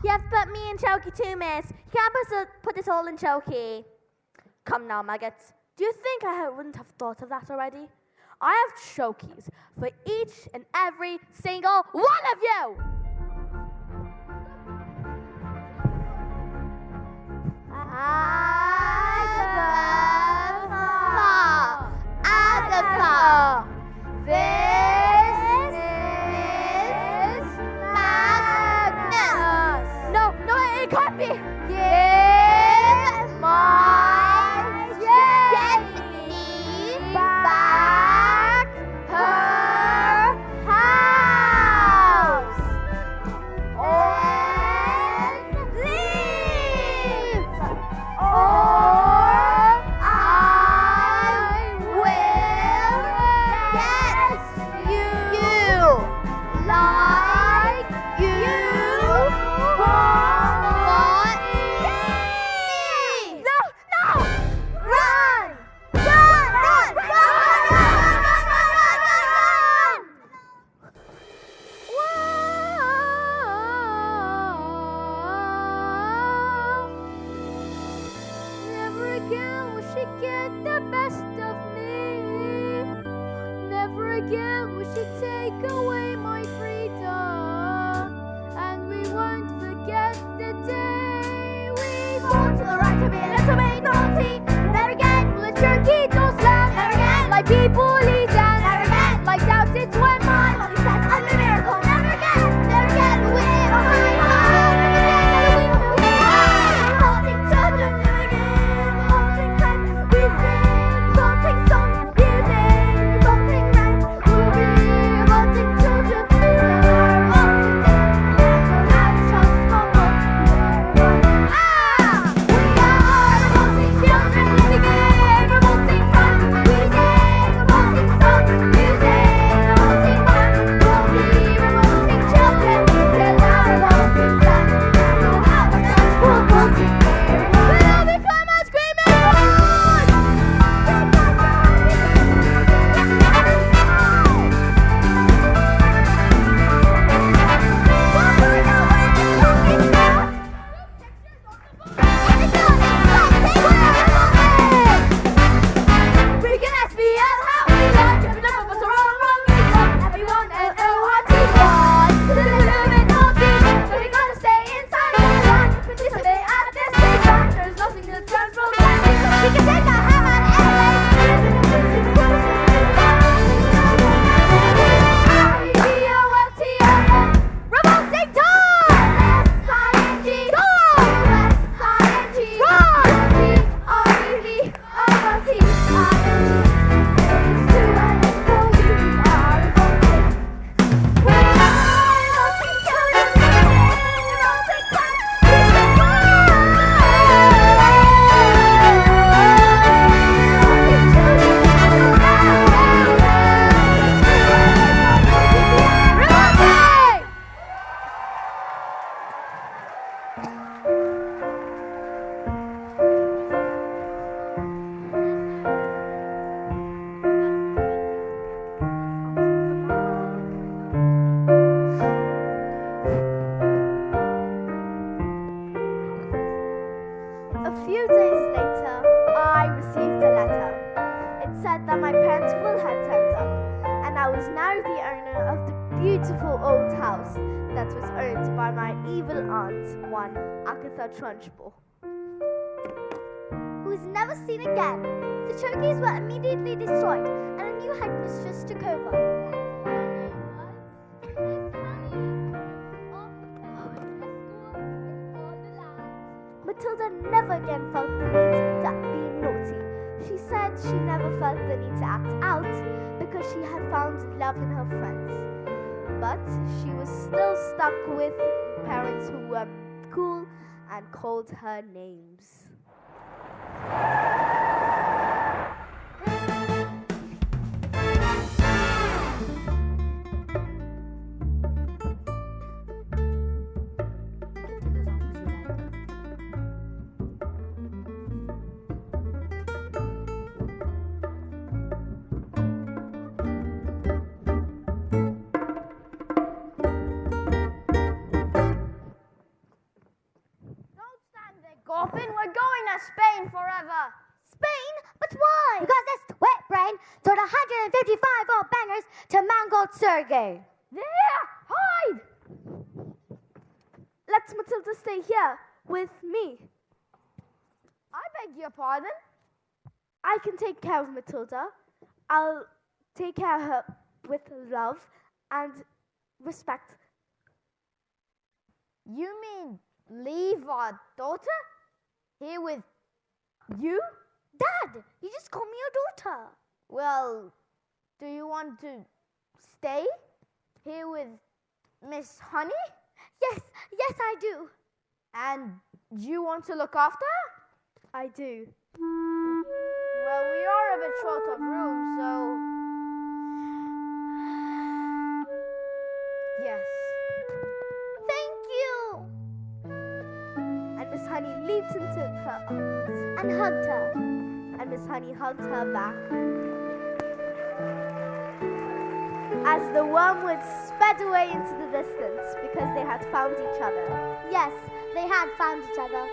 You have to put me in Chokey too, miss. You can't put us all in Chokey. Come now, maggots. Do you think I wouldn't have thought of that already? I have Chokeys for each and every single one of you! Ah. burned by my evil aunt, one Agatha Trunchbull. Who was never seen again. The turkeys were immediately destroyed, and a new headmistress took over. Matilda never again felt the need to be naughty. She said she never felt the need to act out because she had found love in her friends. But she was still stuck with parents who were cool and called her names. Gawpin, we're going to Spain forever. Spain? But why? Because this wet brain told 155 old bangers to mangled Sergey. There! Hide! Let Matilda stay here with me. I beg your pardon? I can take care of Matilda. I'll take care of her with love and respect. You mean leave our daughter here with you? Dad, you just called me your daughter. Well, do you want to stay here with Miss Honey? Yes, I do. And you want to look after her? I do. Well, we are a bit short of room, so... Yes. Thank you. And Miss Honey leaped into her arms. And hugged her. And Miss Honey hugged her back. As the wormwood sped away into the distance because they had found each other. Yes, they had found each other.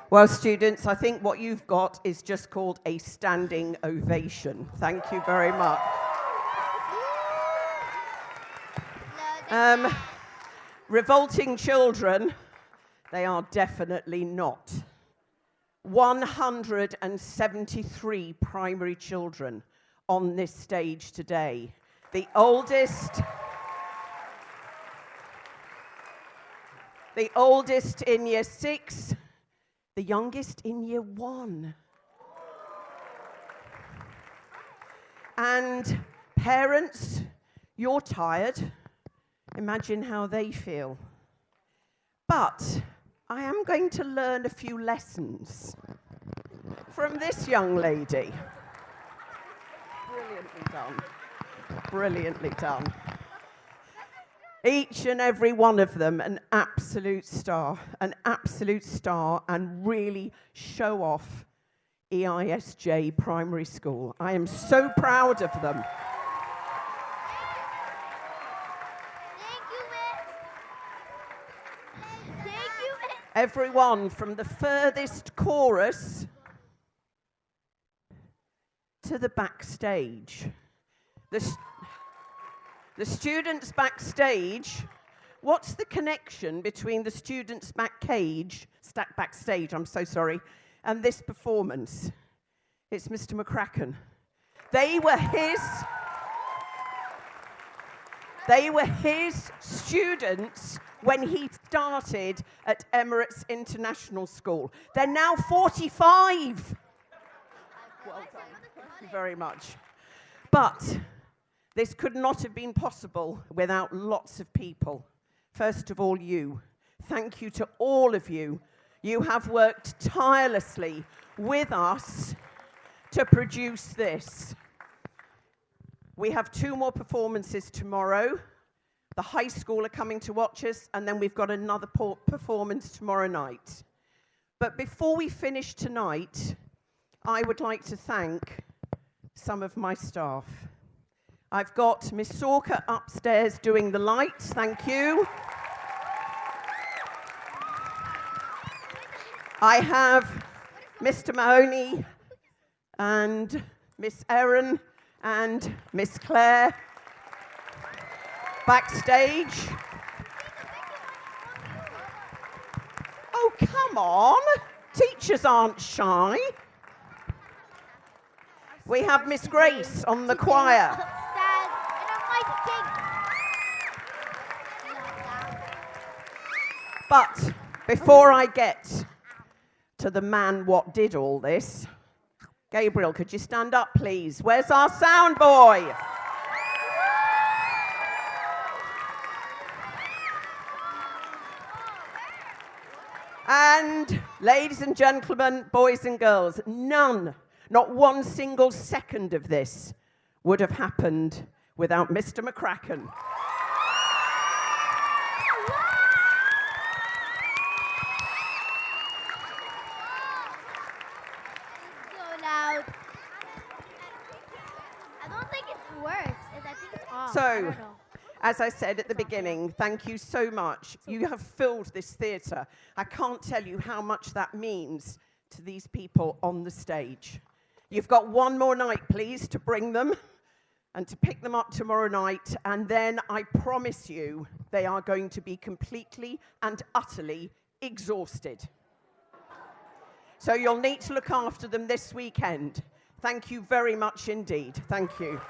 Well, students, I think what you've got is just called a standing ovation. Thank you very much. Revolting children, they are definitely not. 173 primary children on this stage today. The oldest in year 6, the youngest in year 1. And parents, you're tired. Imagine how they feel. But I am going to learn a few lessons from this young lady. Brilliantly done. Brilliantly done. Each and every one of them an absolute star, and really show off EISJ Primary School. I am so proud of them. Thank you, Miss. Thank you, Miss. Everyone from the furthest chorus to the backstage. The students backstage, what's the connection between the students backstage, and this performance? It's Mr. McCracken. They were his students when he started at Emirates International School. They're now 45. Well done. Thank you very much. But this could not have been possible without lots of people. First of all, you. Thank you to all of you. You have worked tirelessly with us to produce this. We have 2 more performances tomorrow. The high school are coming to watch us, and then we've got another performance tomorrow night. But before we finish tonight, I would like to thank some of my staff. I've got Miss Sorka upstairs doing the lights, thank you. I have Mr. Mahoney and Miss Erin and Miss Claire backstage. Oh, come on, teachers aren't shy. We have Miss Grace on the choir. But before I get to the man what did all this, Gabriel, could you stand up, please? Where's our sound boy? And ladies and gentlemen, boys and girls, none, not one single second of this would have happened without Mr. McCracken. So, as I said at the beginning, thank you so much. You have filled this theatre. I can't tell you how much that means to these people on the stage. You've got one more night, please, to bring them and to pick them up tomorrow night, and then I promise you they are going to be completely and utterly exhausted. So you'll need to look after them this weekend. Thank you very much indeed. Thank you.